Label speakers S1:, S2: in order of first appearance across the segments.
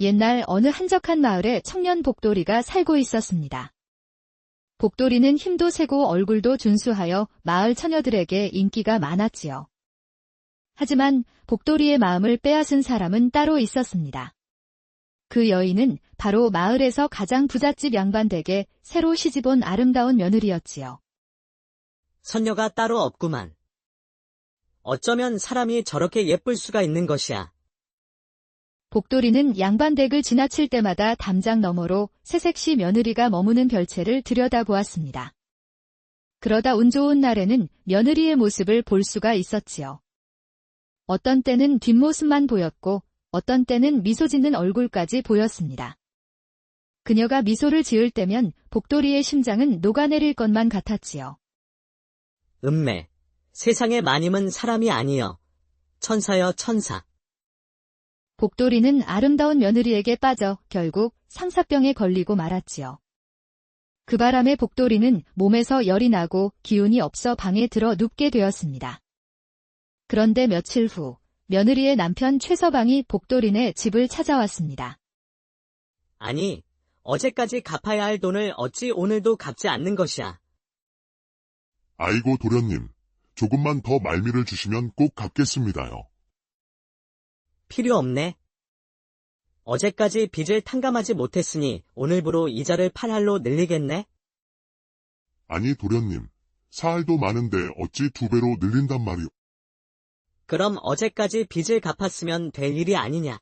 S1: 옛날 어느 한적한 마을에 청년 복돌이가 살고 있었습니다. 복돌이는 힘도 세고 얼굴도 준수하여 마을 처녀들에게 인기가 많았지요. 하지만 복돌이의 마음을 빼앗은 사람은 따로 있었습니다. 그 여인은 바로 마을에서 가장 부잣집 양반댁에 새로 시집온 아름다운 며느리였지요.
S2: 선녀가 따로 없구만. 어쩌면 사람이 저렇게 예쁠 수가 있는 것이야.
S1: 복돌이는 양반댁을 지나칠 때마다 담장 너머로 새색시 며느리가 머무는 별채를 들여다보았습니다. 그러다 운 좋은 날에는 며느리의 모습을 볼 수가 있었지요. 어떤 때는 뒷모습만 보였고 어떤 때는 미소 짓는 얼굴까지 보였습니다. 그녀가 미소를 지을 때면 복돌이의 심장은 녹아내릴 것만 같았지요.
S2: 음매, 세상의 마님은 사람이 아니여. 천사여 천사.
S1: 복돌이는 아름다운 며느리에게 빠져 결국 상사병에 걸리고 말았지요. 그 바람에 복돌이는 몸에서 열이 나고 기운이 없어 방에 들어 눕게 되었습니다. 그런데 며칠 후 며느리의 남편 최서방이 복돌이네 집을 찾아왔습니다.
S2: 아니, 어제까지 갚아야 할 돈을 어찌 오늘도 갚지 않는 것이야.
S3: 아이고 도련님, 조금만 더 말미를 주시면 꼭 갚겠습니다요.
S2: 필요 없네. 어제까지 빚을 탕감하지 못했으니 오늘부로 이자를 8할로 늘리겠네?
S3: 아니 도련님, 사할도 많은데 어찌 2배로 늘린단 말이오.
S2: 그럼 어제까지 빚을 갚았으면 될 일이 아니냐.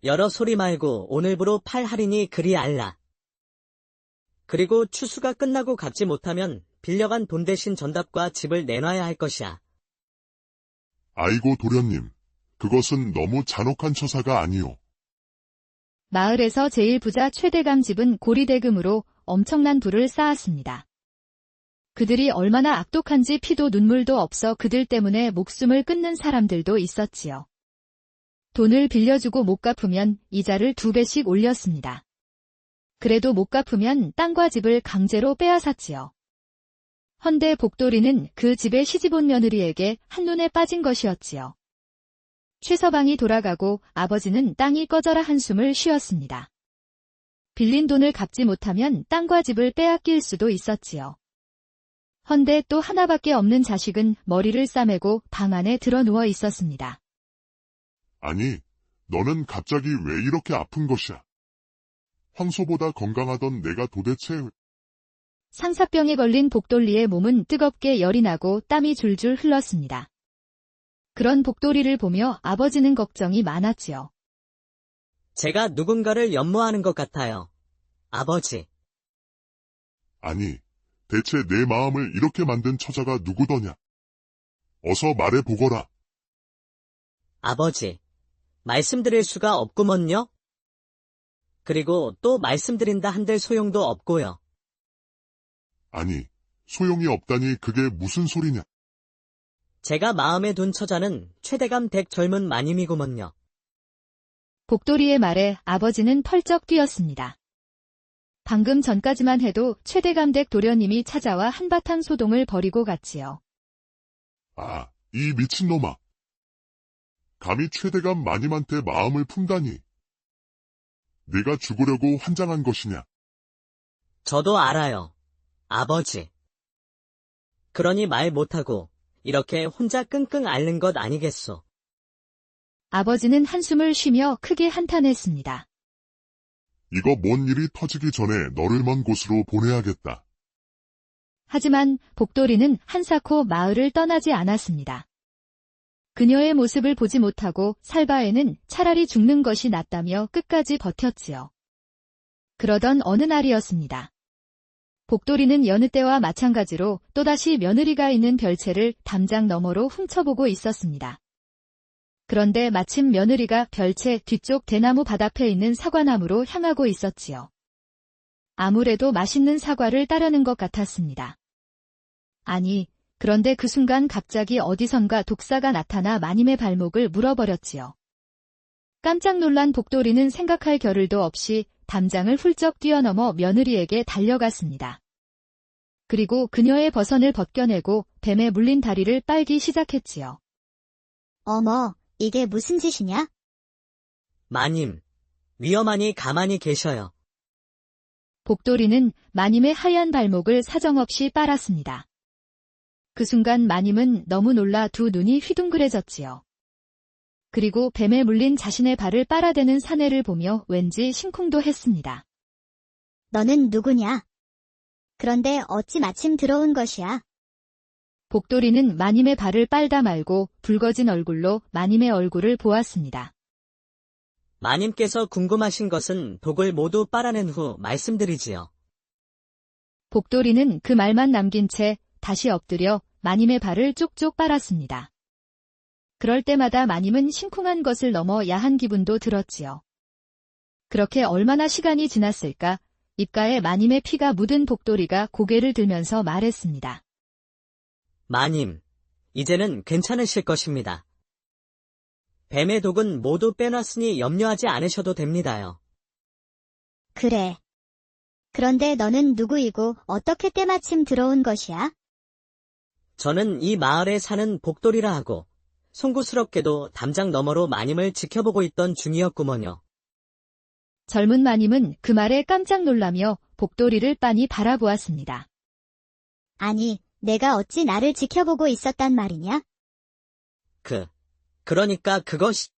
S2: 여러 소리 말고 오늘부로 8할이니 그리 알라. 그리고 추수가 끝나고 갚지 못하면 빌려간 돈 대신 전답과 집을 내놔야 할 것이야.
S3: 아이고 도련님, 그것은 너무 잔혹한 처사가 아니오.
S1: 마을에서 제일 부자 최대감 집은 고리대금으로 엄청난 부를 쌓았습니다. 그들이 얼마나 악독한지 피도 눈물도 없어 그들 때문에 목숨을 끊는 사람들도 있었지요. 돈을 빌려주고 못 갚으면 이자를 2배씩 올렸습니다. 그래도 못 갚으면 땅과 집을 강제로 빼앗았지요. 헌데 복돌이는 그 집에 시집온 며느리에게 한눈에 빠진 것이었지요. 최서방이 돌아가고 아버지는 땅이 꺼져라 한숨을 쉬었습니다. 빌린 돈을 갚지 못하면 땅과 집을 빼앗길 수도 있었지요. 헌데 또 하나밖에 없는 자식은 머리를 싸매고 방 안에 들어 누워 있었습니다.
S3: 아니, 너는 갑자기 왜 이렇게 아픈 것이야? 황소보다 건강하던 내가 도대체...
S1: 상사병에 걸린 복돌이의 몸은 뜨겁게 열이 나고 땀이 줄줄 흘렀습니다. 그런 복돌이를 보며 아버지는 걱정이 많았지요.
S2: 제가 누군가를 연모하는 것 같아요. 아버지.
S3: 아니, 대체 내 마음을 이렇게 만든 처자가 누구더냐? 어서 말해보거라.
S2: 아버지. 말씀드릴 수가 없구먼요. 그리고 또 말씀드린다 한들 소용도 없고요.
S3: 아니, 소용이 없다니 그게 무슨 소리냐?
S2: 제가 마음에 둔 처자는 최대감 댁 젊은 마님이구먼요.
S1: 복돌이의 말에 아버지는 펄쩍 뛰었습니다. 방금 전까지만 해도 최대감 댁 도련님이 찾아와 한바탕 소동을 벌이고 갔지요.
S3: 아, 이 미친놈아. 감히 최대감 마님한테 마음을 품다니. 네가 죽으려고 환장한 것이냐?
S2: 저도 알아요. 아버지. 그러니 말 못하고 이렇게 혼자 끙끙 앓는 것 아니겠소.
S1: 아버지는 한숨을 쉬며 크게 한탄했습니다.
S3: 이거 뭔 일이 터지기 전에 너를 먼 곳으로 보내야겠다.
S1: 하지만 복돌이는 한사코 마을을 떠나지 않았습니다. 그녀의 모습을 보지 못하고 살 바에는 차라리 죽는 것이 낫다며 끝까지 버텼지요. 그러던 어느 날이었습니다. 복돌이는 여느 때와 마찬가지로 또다시 며느리가 있는 별채를 담장 너머로 훔쳐보고 있었습니다. 그런데 마침 며느리가 별채 뒤쪽 대나무 밭앞에 있는 사과나무로 향하고 있었지요. 아무래도 맛있는 사과를 따려는 것 같았습니다. 아니, 그런데 그 순간 갑자기 어디선가 독사가 나타나 마님의 발목을 물어버렸지요. 깜짝 놀란 복돌이는 생각할 겨를도 없이 담장을 훌쩍 뛰어넘어 며느리에게 달려갔습니다. 그리고 그녀의 버선을 벗겨내고 뱀에 물린 다리를 빨기 시작했지요.
S4: 어머, 이게 무슨 짓이냐?
S2: 마님, 위험하니 가만히 계셔요.
S1: 복돌이는 마님의 하얀 발목을 사정없이 빨았습니다. 그 순간 마님은 너무 놀라 두 눈이 휘둥그레졌지요. 그리고 뱀에 물린 자신의 발을 빨아대는 사내를 보며 왠지 심쿵도 했습니다.
S4: 너는 누구냐? 그런데 어찌 마침 들어온 것이야?
S1: 복돌이는 마님의 발을 빨다 말고 붉어진 얼굴로 마님의 얼굴을 보았습니다.
S2: 마님께서 궁금하신 것은 독을 모두 빨아낸 후 말씀드리지요.
S1: 복돌이는 그 말만 남긴 채 다시 엎드려 마님의 발을 쪽쪽 빨았습니다. 그럴 때마다 마님은 심쿵한 것을 넘어 야한 기분도 들었지요. 그렇게 얼마나 시간이 지났을까? 입가에 마님의 피가 묻은 복돌이가 고개를 들면서 말했습니다.
S2: 마님, 이제는 괜찮으실 것입니다. 뱀의 독은 모두 빼놨으니 염려하지 않으셔도 됩니다요.
S4: 그래. 그런데 너는 누구이고 어떻게 때마침 들어온 것이야?
S2: 저는 이 마을에 사는 복돌이라 하고 송구스럽게도 담장 너머로 마님을 지켜보고 있던 중이었구먼요.
S1: 젊은 마님은 그 말에 깜짝 놀라며 복돌이를 빤히 바라보았습니다.
S4: 아니, 내가 어찌 나를 지켜보고 있었단 말이냐?
S2: 그러니까 그것이...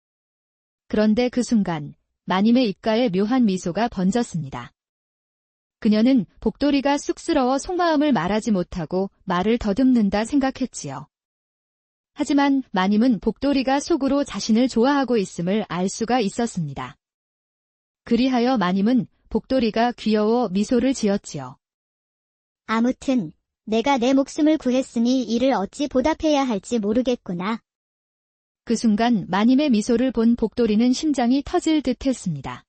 S1: 그런데 그 순간 마님의 입가에 묘한 미소가 번졌습니다. 그녀는 복돌이가 쑥스러워 속마음을 말하지 못하고 말을 더듬는다 생각했지요. 하지만 마님은 복돌이가 속으로 자신을 좋아하고 있음을 알 수가 있었습니다. 그리하여 마님은 복돌이가 귀여워 미소를 지었지요.
S4: 아무튼 내가 내 목숨을 구했으니 이를 어찌 보답해야 할지 모르겠구나.
S1: 그 순간 마님의 미소를 본 복돌이는 심장이 터질 듯 했습니다.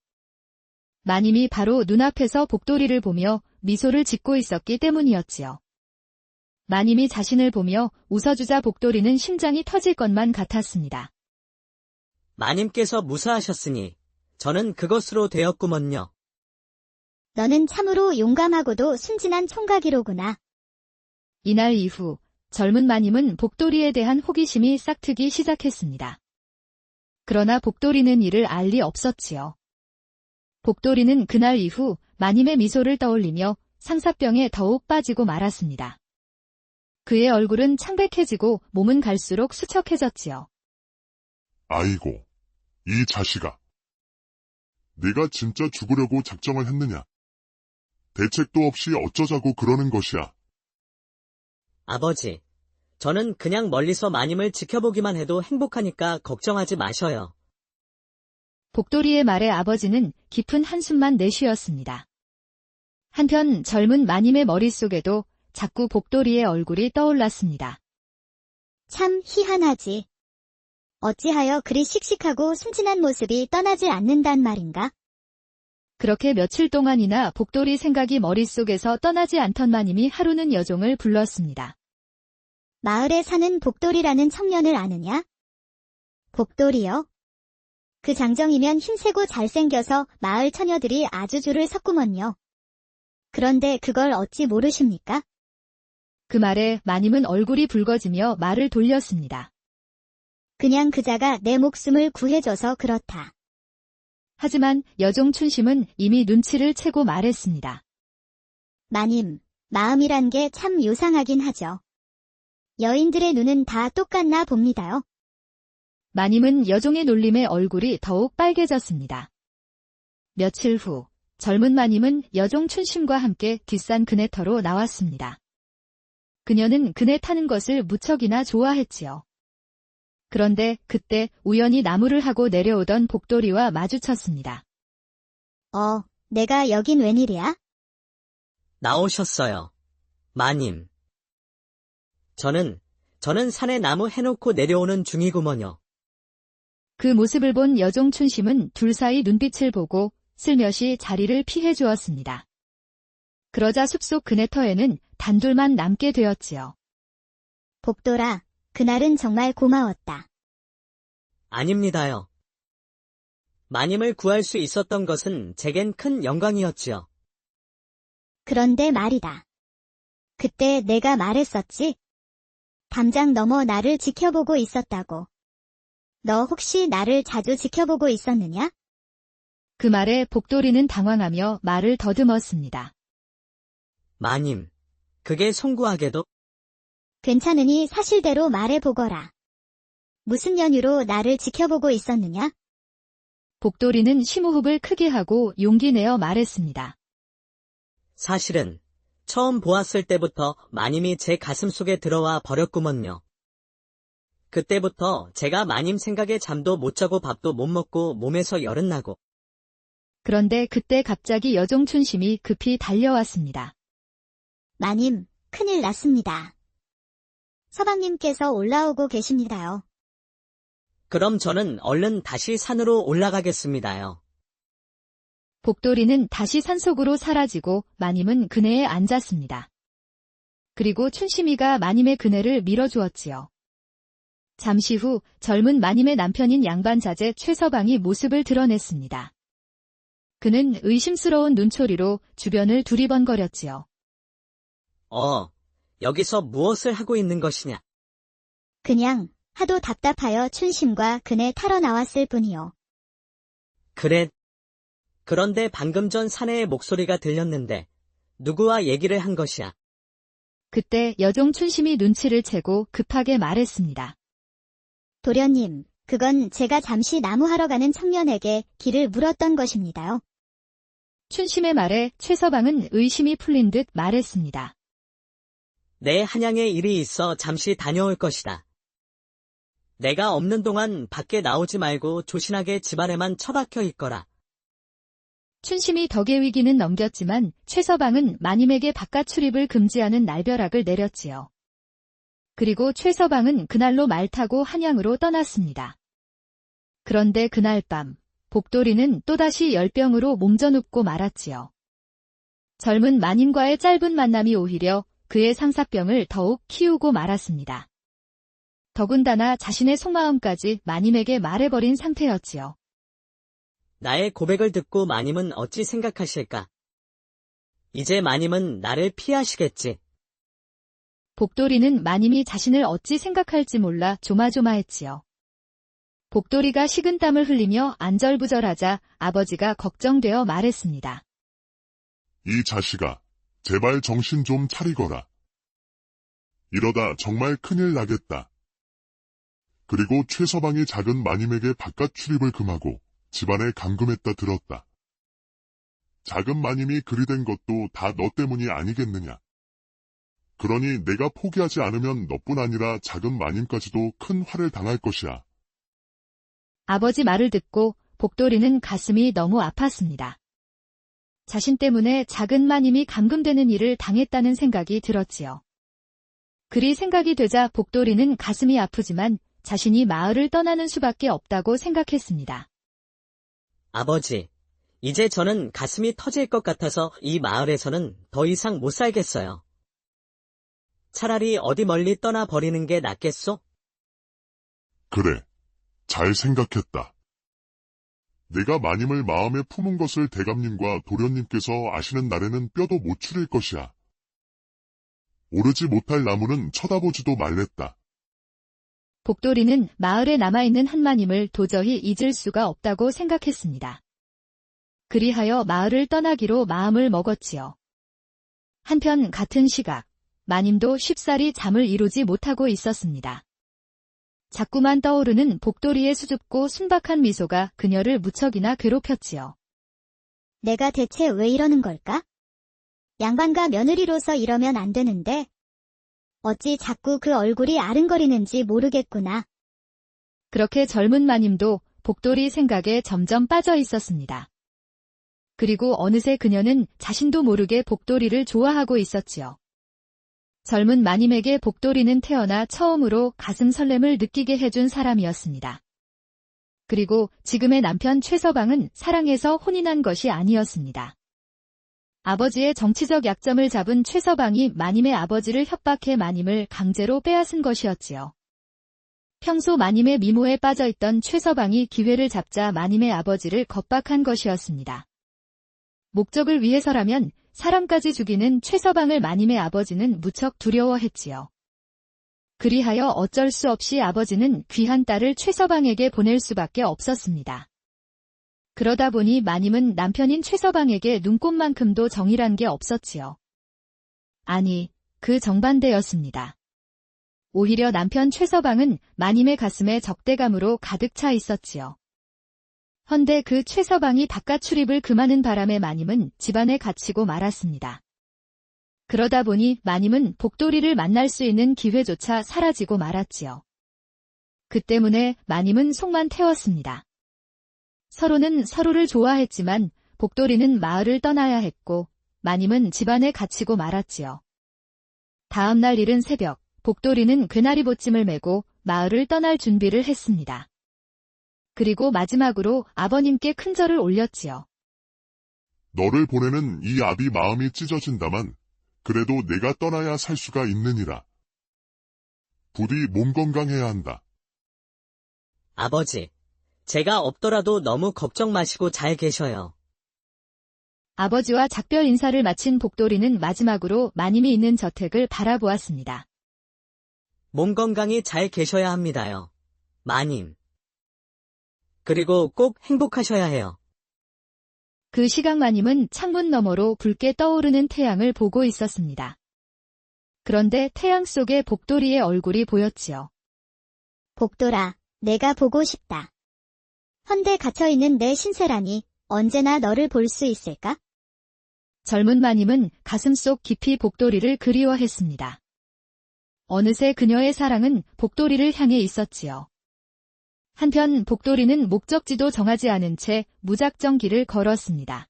S1: 마님이 바로 눈앞에서 복돌이를 보며 미소를 짓고 있었기 때문이었지요. 마님이 자신을 보며 웃어주자 복돌이는 심장이 터질 것만 같았습니다.
S2: 마님께서 무사하셨으니 저는 그것으로 되었구먼요.
S4: 너는 참으로 용감하고도 순진한 총각이로구나.
S1: 이날 이후 젊은 마님은 복돌이에 대한 호기심이 싹트기 시작했습니다. 그러나 복돌이는 이를 알 리 없었지요. 복돌이는 그날 이후 마님의 미소를 떠올리며 상사병에 더욱 빠지고 말았습니다. 그의 얼굴은 창백해지고 몸은 갈수록 수척해졌지요.
S3: 아이고, 이 자식아. 네가 진짜 죽으려고 작정을 했느냐? 대책도 없이 어쩌자고 그러는 것이야.
S2: 아버지, 저는 그냥 멀리서 마님을 지켜보기만 해도 행복하니까 걱정하지 마셔요.
S1: 복돌이의 말에 아버지는 깊은 한숨만 내쉬었습니다. 한편 젊은 마님의 머릿속에도 자꾸 복돌이의 얼굴이 떠올랐습니다.
S4: 참 희한하지. 어찌하여 그리 씩씩하고 순진한 모습이 떠나지 않는단 말인가?
S1: 그렇게 며칠 동안이나 복돌이 생각이 머릿속에서 떠나지 않던 마님이 하루는 여종을 불렀습니다.
S4: 마을에 사는 복돌이라는 청년을 아느냐? 복돌이요? 그 장정이면 힘세고 잘생겨서 마을 처녀들이 아주 줄을 섰구먼요. 그런데 그걸 어찌 모르십니까?
S1: 그 말에 마님은 얼굴이 붉어지며 말을 돌렸습니다.
S4: 그냥 그자가 내 목숨을 구해줘서 그렇다.
S1: 하지만 여종 춘심은 이미 눈치를 채고 말했습니다.
S4: 마님, 마음이란 게 참 요상하긴 하죠. 여인들의 눈은 다 똑같나 봅니다요.
S1: 마님은 여종의 놀림에 얼굴이 더욱 빨개졌습니다. 며칠 후 젊은 마님은 여종 춘심과 함께 뒷산 그네터로 나왔습니다. 그녀는 그네 타는 것을 무척이나 좋아했지요. 그런데 그때 우연히 나무를 하고 내려오던 복돌이와 마주쳤습니다.
S4: 내가 여긴 웬일이야?
S2: 나오셨어요. 마님. 저는 산에 나무 해놓고 내려오는 중이구먼요.
S1: 그 모습을 본 여종 춘심은 둘 사이 눈빛을 보고 슬며시 자리를 피해 주었습니다. 그러자 숲속 그네터에는 단둘만 남게 되었지요.
S4: 복돌아, 그날은 정말 고마웠다.
S2: 아닙니다요. 마님을 구할 수 있었던 것은 제겐 큰 영광이었지요.
S4: 그런데 말이다. 그때 내가 말했었지? 담장 너머 나를 지켜보고 있었다고. 너 혹시 나를 자주 지켜보고 있었느냐?
S1: 그 말에 복돌이는 당황하며 말을 더듬었습니다.
S2: 마님, 그게 송구하게도
S4: 괜찮으니 사실대로 말해보거라. 무슨 연유로 나를 지켜보고 있었느냐?
S1: 복돌이는 심호흡을 크게 하고 용기 내어 말했습니다.
S2: 사실은 처음 보았을 때부터 마님이 제 가슴 속에 들어와 버렸구먼요. 그때부터 제가 마님 생각에 잠도 못 자고 밥도 못 먹고 몸에서 열은 나고.
S1: 그런데 그때 갑자기 여종 춘심이 급히 달려왔습니다.
S4: 마님, 큰일 났습니다. 서방님께서 올라오고 계십니다요.
S2: 그럼 저는 얼른 다시 산으로 올라가겠습니다요.
S1: 복돌이는 다시 산속으로 사라지고 마님은 그네에 앉았습니다. 그리고 춘심이가 마님의 그네를 밀어주었지요. 잠시 후 젊은 마님의 남편인 양반자재 최서방이 모습을 드러냈습니다. 그는 의심스러운 눈초리로 주변을 두리번거렸지요.
S2: 여기서 무엇을 하고 있는 것이냐?
S4: 그냥 하도 답답하여 춘심과 그네 타러 나왔을 뿐이요.
S2: 그래. 그런데 방금 전 사내의 목소리가 들렸는데 누구와 얘기를 한 것이야?
S1: 그때 여종 춘심이 눈치를 채고 급하게 말했습니다.
S4: 도련님, 그건 제가 잠시 나무하러 가는 청년에게 길을 물었던 것입니다요.
S1: 춘심의 말에 최서방은 의심이 풀린 듯 말했습니다.
S2: 내 한양에 일이 있어 잠시 다녀올 것이다. 내가 없는 동안 밖에 나오지 말고 조신하게 집안에만 처박혀 있거라.
S1: 춘심이 덕의 위기는 넘겼지만 최서방은 마님에게 바깥 출입을 금지하는 날벼락을 내렸지요. 그리고 최서방은 그날로 말 타고 한양으로 떠났습니다. 그런데 그날 밤 복돌이는 또다시 열병으로 몸져눕고 말았지요. 젊은 마님과의 짧은 만남이 오히려 그의 상사병을 더욱 키우고 말았습니다. 더군다나 자신의 속마음까지 마님에게 말해버린 상태였지요.
S2: 나의 고백을 듣고 마님은 어찌 생각하실까? 이제 마님은 나를 피하시겠지.
S1: 복돌이는 마님이 자신을 어찌 생각할지 몰라 조마조마했지요. 복돌이가 식은땀을 흘리며 안절부절하자 아버지가 걱정되어 말했습니다.
S3: 이 자식아, 제발 정신 좀 차리거라. 이러다 정말 큰일 나겠다. 그리고 최서방이 작은 마님에게 바깥 출입을 금하고 집안에 감금했다 들었다. 작은 마님이 그리 된 것도 다 너 때문이 아니겠느냐. 그러니 내가 포기하지 않으면 너뿐 아니라 작은 마님까지도 큰 화를 당할 것이야.
S1: 아버지 말을 듣고 복돌이는 가슴이 너무 아팠습니다. 자신 때문에 작은 마님이 감금되는 일을 당했다는 생각이 들었지요. 그리 생각이 되자 복돌이는 가슴이 아프지만 자신이 마을을 떠나는 수밖에 없다고 생각했습니다.
S2: 아버지, 이제 저는 가슴이 터질 것 같아서 이 마을에서는 더 이상 못 살겠어요. 차라리 어디 멀리 떠나버리는 게 낫겠소?
S3: 그래, 잘 생각했다. 내가 마님을 마음에 품은 것을 대감님과 도련님께서 아시는 날에는 뼈도 못 추릴 것이야. 오르지 못할 나무는 쳐다보지도 말랬다.
S1: 복돌이는 마을에 남아있는 한마님을 도저히 잊을 수가 없다고 생각했습니다. 그리하여 마을을 떠나기로 마음을 먹었지요. 한편 같은 시각, 마님도 쉽사리 잠을 이루지 못하고 있었습니다. 자꾸만 떠오르는 복돌이의 수줍고 순박한 미소가 그녀를 무척이나 괴롭혔지요.
S4: 내가 대체 왜 이러는 걸까? 양반과 며느리로서 이러면 안 되는데 어찌 자꾸 그 얼굴이 아른거리는지 모르겠구나.
S1: 그렇게 젊은 마님도 복돌이 생각에 점점 빠져 있었습니다. 그리고 어느새 그녀는 자신도 모르게 복돌이를 좋아하고 있었지요. 젊은 마님에게 복돌이는 태어나 처음으로 가슴 설렘을 느끼게 해준 사람이었습니다. 그리고 지금의 남편 최서방은 사랑해서 혼이 난 것이 아니었습니다. 아버지의 정치적 약점을 잡은 최서방이 마님의 아버지를 협박해 마님을 강제로 빼앗은 것이었지요. 평소 마님의 미모에 빠져있던 최서방이 기회를 잡자 마님의 아버지를 겁박한 것이었습니다. 목적을 위해서라면 사람까지 죽이는 최서방을 마님의 아버지는 무척 두려워했지요. 그리하여 어쩔 수 없이 아버지는 귀한 딸을 최서방에게 보낼 수밖에 없었습니다. 그러다 보니 마님은 남편인 최서방에게 눈꼽만큼도 정이란 게 없었지요. 아니, 그 정반대였습니다. 오히려 남편 최서방은 마님의 가슴에 적대감으로 가득 차 있었지요. 헌데 그 최서방이 바깥 출입을 금하는 바람에 마님은 집안에 갇히고 말았습니다. 그러다 보니 마님은 복돌이를 만날 수 있는 기회조차 사라지고 말았지요. 그 때문에 마님은 속만 태웠습니다. 서로는 서로를 좋아했지만 복돌이는 마을을 떠나야 했고 마님은 집안에 갇히고 말았지요. 다음 날 이른 새벽, 복돌이는 괴나리 보찜을 메고 마을을 떠날 준비를 했습니다. 그리고 마지막으로 아버님께 큰 절을 올렸지요.
S3: 너를 보내는 이 아비 마음이 찢어진다만 그래도 내가 떠나야 살 수가 있느니라. 부디 몸 건강해야 한다.
S2: 아버지, 제가 없더라도 너무 걱정 마시고 잘 계셔요.
S1: 아버지와 작별 인사를 마친 복돌이는 마지막으로 마님이 있는 저택을 바라보았습니다.
S2: 몸 건강히 잘 계셔야 합니다요. 마님. 그리고 꼭 행복하셔야 해요.
S1: 그 시각 마님은 창문 너머로 붉게 떠오르는 태양을 보고 있었습니다. 그런데 태양 속에 복돌이의 얼굴이 보였지요.
S4: 복돌아, 내가 보고 싶다. 헌데 갇혀있는 내 신세라니 언제나 너를 볼 수 있을까?
S1: 젊은 마님은 가슴속 깊이 복돌이를 그리워했습니다. 어느새 그녀의 사랑은 복돌이를 향해 있었지요. 한편 복돌이는 목적지도 정하지 않은 채 무작정 길을 걸었습니다.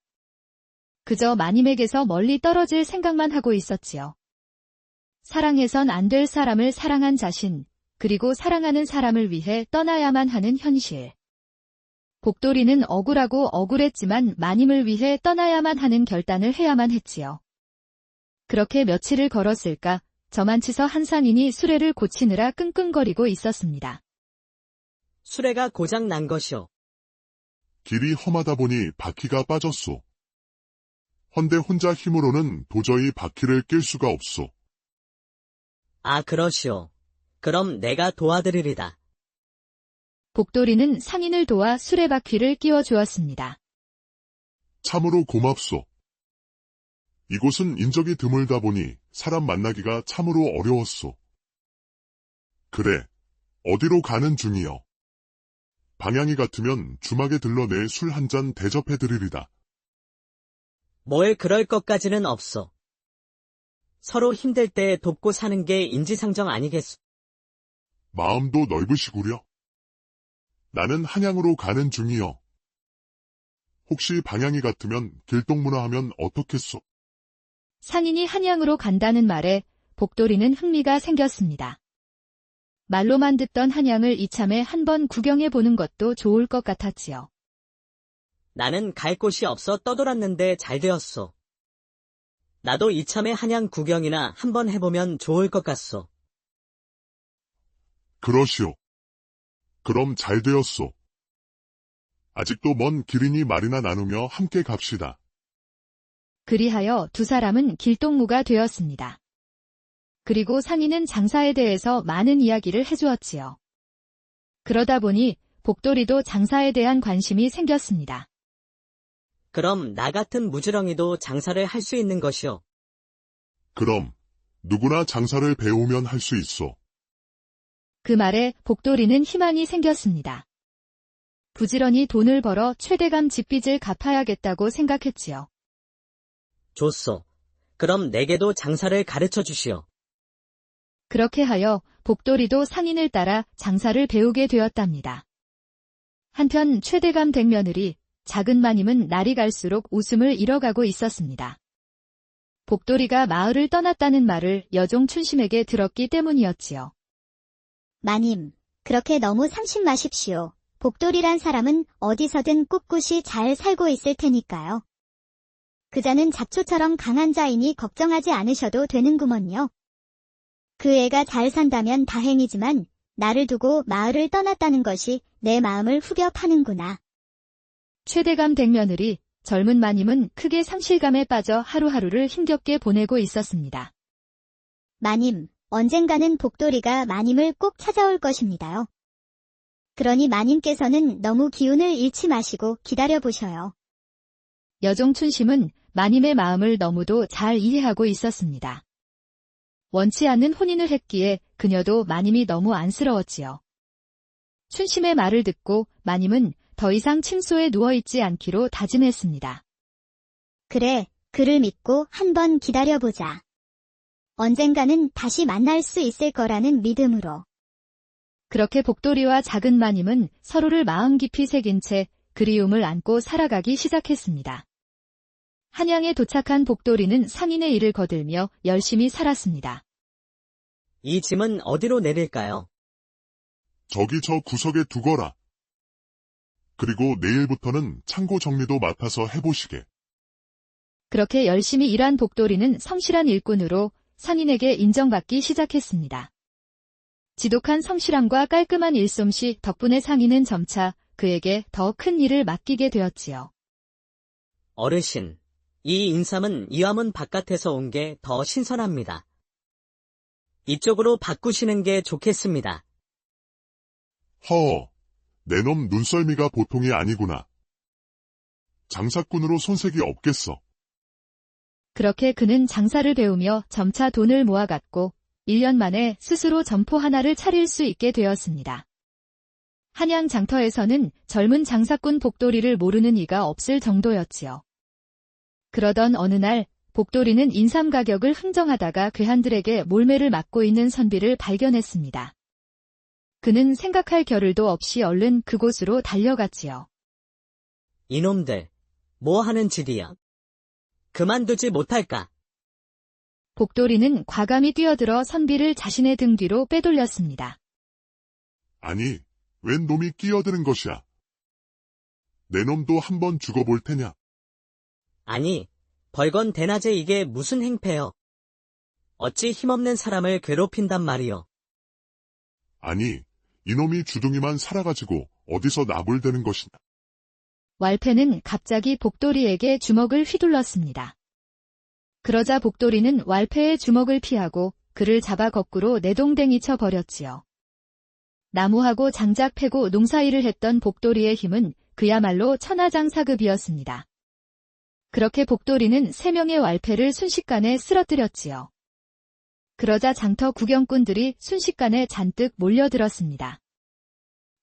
S1: 그저 마님에게서 멀리 떨어질 생각만 하고 있었지요. 사랑해선 안 될 사람을 사랑한 자신, 그리고 사랑하는 사람을 위해 떠나야만 하는 현실. 복돌이는 억울하고 억울했지만 마님을 위해 떠나야만 하는 결단을 해야만 했지요. 그렇게 며칠을 걸었을까, 저만치서 한 상인이 수레를 고치느라 끙끙거리고 있었습니다.
S2: 수레가 고장 난 것이오.
S3: 길이 험하다 보니 바퀴가 빠졌소. 헌데 혼자 힘으로는 도저히 바퀴를 낄 수가 없소.
S2: 아, 그러시오. 그럼 내가 도와드리리다.
S1: 복돌이는 상인을 도와 수레바퀴를 끼워주었습니다.
S3: 참으로 고맙소. 이곳은 인적이 드물다 보니 사람 만나기가 참으로 어려웠소. 그래, 어디로 가는 중이여. 방향이 같으면 주막에 들러 내 술 한 잔 대접해드리리다.
S2: 뭘 그럴 것까지는 없어. 서로 힘들 때 돕고 사는 게 인지상정 아니겠소.
S3: 마음도 넓으시구려. 나는 한양으로 가는 중이여. 혹시 방향이 같으면 길동무나 하면 어떻겠소?
S1: 상인이 한양으로 간다는 말에 복돌이는 흥미가 생겼습니다. 말로만 듣던 한양을 이참에 한번 구경해 보는 것도 좋을 것 같았지요.
S2: 나는 갈 곳이 없어 떠돌았는데 잘 되었소. 나도 이참에 한양 구경이나 한번 해보면 좋을 것 같소.
S3: 그러시오. 그럼 잘 되었소. 아직도 먼 길이니 말이나 나누며 함께 갑시다.
S1: 그리하여 두 사람은 길동무가 되었습니다. 그리고 상인은 장사에 대해서 많은 이야기를 해주었지요. 그러다 보니 복돌이도 장사에 대한 관심이 생겼습니다.
S2: 그럼 나 같은 무지렁이도 장사를 할 수 있는 것이오.
S3: 그럼 누구나 장사를 배우면 할 수 있소.
S1: 그 말에 복돌이는 희망이 생겼습니다. 부지런히 돈을 벌어 최대감 집빚을 갚아야겠다고 생각했지요.
S2: 좋소. 그럼 내게도 장사를 가르쳐 주시오.
S1: 그렇게 하여 복돌이도 상인을 따라 장사를 배우게 되었답니다. 한편 최대감 댁며느리 작은 마님은 날이 갈수록 웃음을 잃어가고 있었습니다. 복돌이가 마을을 떠났다는 말을 여종 춘심에게 들었기 때문이었지요.
S4: 마님, 그렇게 너무 상심 마십시오. 복돌이란 사람은 어디서든 꿋꿋이 잘 살고 있을 테니까요. 그자는 잡초처럼 강한 자이니 걱정하지 않으셔도 되는구먼요. 그 애가 잘 산다면 다행이지만 나를 두고 마을을 떠났다는 것이 내 마음을 후벼 파는구나.
S1: 최대감 댁며느리 젊은 마님은 크게 상실감에 빠져 하루하루를 힘겹게 보내고 있었습니다.
S4: 마님, 언젠가는 복돌이가 마님을 꼭 찾아올 것입니다요. 그러니 마님께서는 너무 기운을 잃지 마시고 기다려보셔요.
S1: 여종 춘심은 마님의 마음을 너무도 잘 이해하고 있었습니다. 원치 않는 혼인을 했기에 그녀도 마님이 너무 안쓰러웠지요. 춘심의 말을 듣고 마님은 더 이상 침소에 누워있지 않기로 다짐했습니다.
S4: 그래, 그를 믿고 한번 기다려보자. 언젠가는 다시 만날 수 있을 거라는 믿음으로.
S1: 그렇게 복돌이와 작은 마님은 서로를 마음 깊이 새긴 채 그리움을 안고 살아가기 시작했습니다. 한양에 도착한 복돌이는 상인의 일을 거들며 열심히 살았습니다.
S2: 이 짐은 어디로 내릴까요?
S3: 저기 저 구석에 두거라. 그리고 내일부터는 창고 정리도 맡아서 해보시게.
S1: 그렇게 열심히 일한 복돌이는 성실한 일꾼으로 상인에게 인정받기 시작했습니다. 지독한 성실함과 깔끔한 일솜씨 덕분에 상인은 점차 그에게 더 큰 일을 맡기게 되었지요.
S2: 어르신, 이 인삼은 이화문 바깥에서 온 게 더 신선합니다. 이쪽으로 바꾸시는 게 좋겠습니다.
S3: 허, 내 놈 눈썰미가 보통이 아니구나. 장사꾼으로 손색이 없겠어.
S1: 그렇게 그는 장사를 배우며 점차 돈을 모아갔고 1년 만에 스스로 점포 하나를 차릴 수 있게 되었습니다. 한양 장터에서는 젊은 장사꾼 복돌이를 모르는 이가 없을 정도였지요. 그러던 어느 날 복돌이는 인삼 가격을 흥정하다가 괴한들에게 몰매를 맡고 있는 선비를 발견했습니다. 그는 생각할 겨를도 없이 얼른 그곳으로 달려갔지요.
S2: 이놈들, 뭐 하는 짓이야? 그만두지 못할까?
S1: 복돌이는 과감히 뛰어들어 선비를 자신의 등 뒤로 빼돌렸습니다.
S3: 아니, 웬 놈이 끼어드는 것이야. 내 놈도 한번 죽어볼 테냐.
S2: 아니, 벌건 대낮에 이게 무슨 행패요? 어찌 힘없는 사람을 괴롭힌단 말이요?
S3: 아니, 이놈이 주둥이만 살아가지고 어디서 나불대는 것이냐.
S1: 왈패는 갑자기 복돌이에게 주먹을 휘둘렀습니다. 그러자 복돌이는 왈패의 주먹을 피하고 그를 잡아 거꾸로 내동댕이 쳐 버렸지요. 나무하고 장작 패고 농사일을 했던 복돌이의 힘은 그야말로 천하장사급이었습니다. 그렇게 복돌이는 3명의 왈패를 순식간에 쓰러뜨렸지요. 그러자 장터 구경꾼들이 순식간에 잔뜩 몰려들었습니다.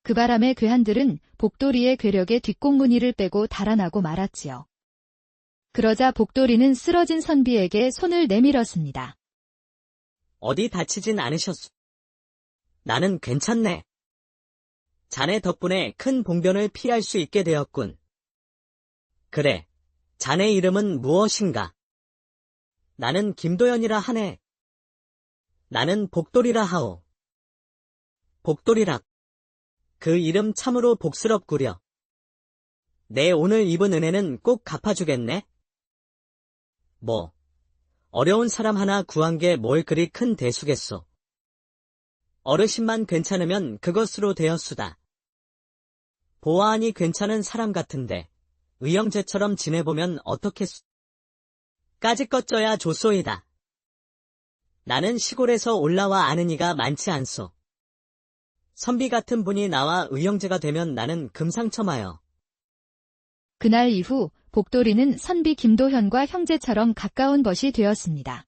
S1: 그 바람에 괴한들은 복돌이의 괴력에 뒷공무니를 빼고 달아나고 말았지요. 그러자 복돌이는 쓰러진 선비에게 손을 내밀었습니다.
S2: 어디 다치진 않으셨소? 나는 괜찮네. 자네 덕분에 큰 봉변을 피할 수 있게 되었군. 그래, 자네 이름은 무엇인가? 나는 김도연이라 하네. 나는 복돌이라 하오. 복돌이라. 그 이름 참으로 복스럽구려. 내 오늘 입은 은혜는 꼭 갚아주겠네? 뭐, 어려운 사람 하나 구한 게 뭘 그리 큰 대수겠소. 어르신만 괜찮으면 그것으로 되었수다. 보아하니 괜찮은 사람 같은데 의형제처럼 지내보면 어떻겠소? 까짓것 져야 좋소이다. 나는 시골에서 올라와 아는 이가 많지 않소. 선비 같은 분이 나와 의형제가 되면 나는 금상첨화여.
S1: 그날 이후 복돌이는 선비 김도현과 형제처럼 가까운 벗이 되었습니다.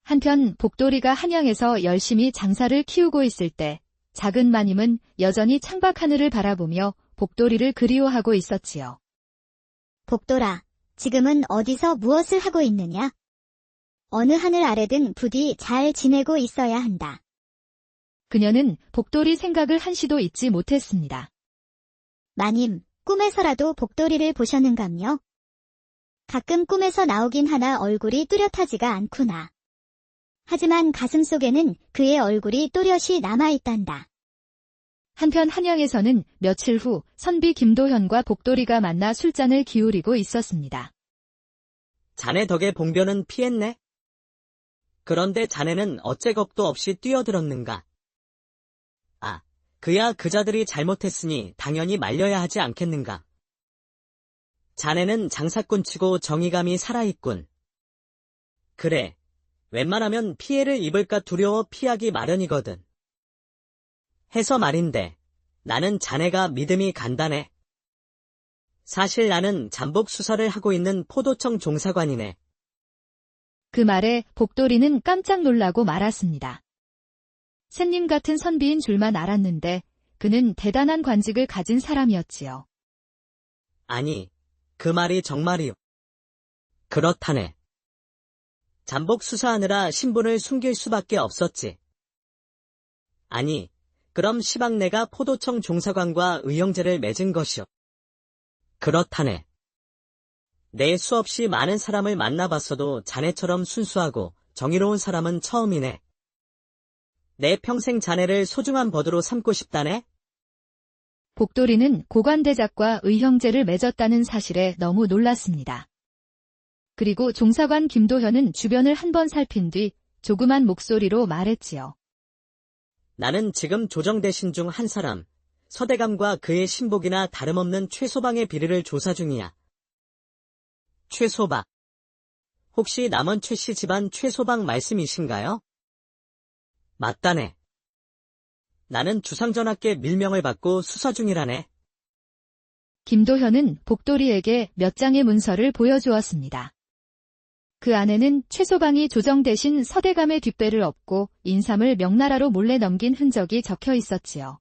S1: 한편 복돌이가 한양에서 열심히 장사를 키우고 있을 때 작은 마님은 여전히 창밖 하늘을 바라보며 복돌이를 그리워하고 있었지요.
S4: 복돌아, 지금은 어디서 무엇을 하고 있느냐? 어느 하늘 아래든 부디 잘 지내고 있어야 한다.
S1: 그녀는 복돌이 생각을 한시도 잊지 못했습니다.
S4: 마님, 꿈에서라도 복돌이를 보셨는감요? 가끔 꿈에서 나오긴 하나 얼굴이 뚜렷하지가 않구나. 하지만 가슴속에는 그의 얼굴이 또렷이 남아있단다.
S1: 한편 한양에서는 며칠 후 선비 김도현과 복돌이가 만나 술잔을 기울이고 있었습니다.
S2: 자네 덕에 봉변은 피했네? 그런데 자네는 어째 겁도 없이 뛰어들었는가? 아, 그야 그자들이 잘못했으니 당연히 말려야 하지 않겠는가? 자네는 장사꾼치고 정의감이 살아있군. 그래, 웬만하면 피해를 입을까 두려워 피하기 마련이거든. 해서 말인데, 나는 자네가 믿음이 간다네. 사실 나는 잠복 수사를 하고 있는 포도청 종사관이네.
S1: 그 말에 복돌이는 깜짝 놀라고 말았습니다. 샌님 같은 선비인 줄만 알았는데 그는 대단한 관직을 가진 사람이었지요.
S2: 아니, 그 말이 정말이요. 그렇다네. 잠복 수사하느라 신분을 숨길 수밖에 없었지. 아니, 그럼 시방내가 포도청 종사관과 의형제를 맺은 것이요. 그렇다네. 내 수없이 많은 사람을 만나봤어도 자네처럼 순수하고 정의로운 사람은 처음이네. 내 평생 자네를 소중한 버드로 삼고 싶다네?
S1: 복돌이는 고관대작과 의형제를 맺었다는 사실에 너무 놀랐습니다. 그리고 종사관 김도현은 주변을 한번 살핀 뒤 조그만 목소리로 말했지요.
S2: 나는 지금 조정대신 중 한 사람, 서대감과 그의 신복이나 다름없는 최소방의 비리를 조사 중이야. 최소방. 혹시 남원 최씨 집안 최소방 말씀이신가요? 맞다네. 나는 주상전하께 밀명을 받고 수사 중이라네.
S1: 김도현은 복돌이에게 몇 장의 문서를 보여주었습니다. 그 안에는 최소방이 조정 대신 서대감의 뒷배를 업고 인삼을 명나라로 몰래 넘긴 흔적이 적혀 있었지요.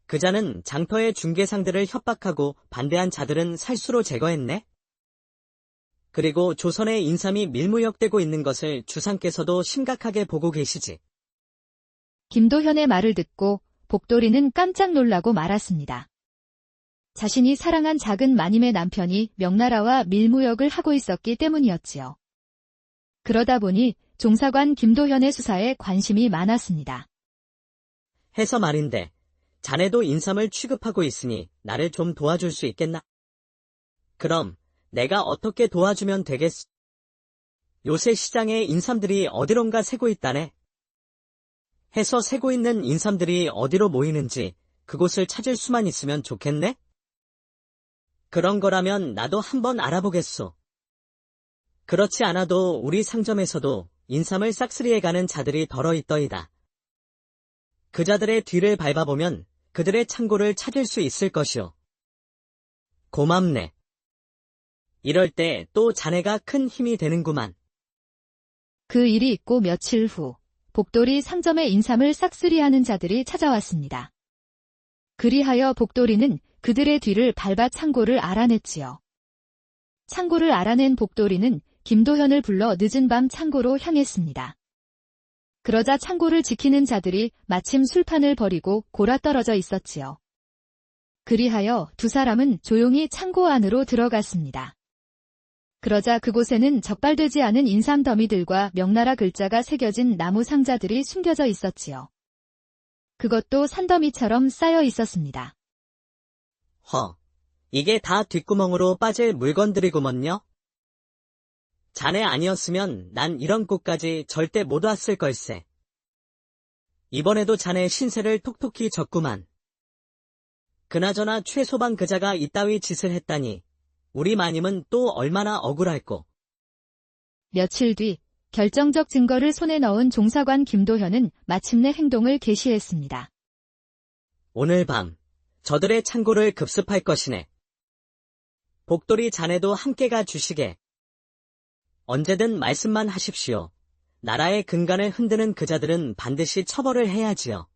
S2: 그자는 장터의 중개상들을 협박하고 반대한 자들은 살수로 제거했네. 그리고 조선의 인삼이 밀무역되고 있는 것을 주상께서도 심각하게 보고 계시지.
S1: 김도현의 말을 듣고 복돌이는 깜짝 놀라고 말았습니다. 자신이 사랑한 작은 마님의 남편이 명나라와 밀무역을 하고 있었기 때문이었지요. 그러다 보니 종사관 김도현의 수사에 관심이 많았습니다.
S2: 해서 말인데, 자네도 인삼을 취급하고 있으니 나를 좀 도와줄 수 있겠나? 그럼 내가 어떻게 도와주면 되겠소? 요새 시장에 인삼들이 어디론가 새고 있다네. 해서 새고 있는 인삼들이 어디로 모이는지 그곳을 찾을 수만 있으면 좋겠네? 그런 거라면 나도 한번 알아보겠소. 그렇지 않아도 우리 상점에서도 인삼을 싹쓸이해가는 자들이 덜어 있더이다. 그 자들의 뒤를 밟아보면 그들의 창고를 찾을 수 있을 것이오. 고맙네. 이럴 때 또 자네가 큰 힘이 되는구만.
S1: 그 일이 있고 며칠 후 복돌이 상점에 인삼을 싹쓸이하는 자들이 찾아왔습니다. 그리하여 복돌이는 그들의 뒤를 밟아 창고를 알아냈지요. 창고를 알아낸 복돌이는 김도현을 불러 늦은 밤 창고로 향했습니다. 그러자 창고를 지키는 자들이 마침 술판을 버리고 골아떨어져 있었지요. 그리하여 두 사람은 조용히 창고 안으로 들어갔습니다. 그러자 그곳에는 적발되지 않은 인삼 더미들과 명나라 글자가 새겨진 나무 상자들이 숨겨져 있었지요. 그것도 산더미처럼 쌓여 있었습니다.
S2: 이게 다 뒷구멍으로 빠질 물건들이구먼요? 자네 아니었으면 난 이런 곳까지 절대 못 왔을 걸세. 이번에도 자네 신세를 톡톡히 졌구만. 그나저나 최소방 그자가 이따위 짓을 했다니 우리 마님은 또 얼마나 억울할꼬.
S1: 며칠 뒤 결정적 증거를 손에 넣은 종사관 김도현은 마침내 행동을 개시했습니다.
S2: 오늘 밤 저들의 창고를 급습할 것이네. 복돌이 자네도 함께 가 주시게. 언제든 말씀만 하십시오. 나라의 근간을 흔드는 그자들은 반드시 처벌을 해야지요.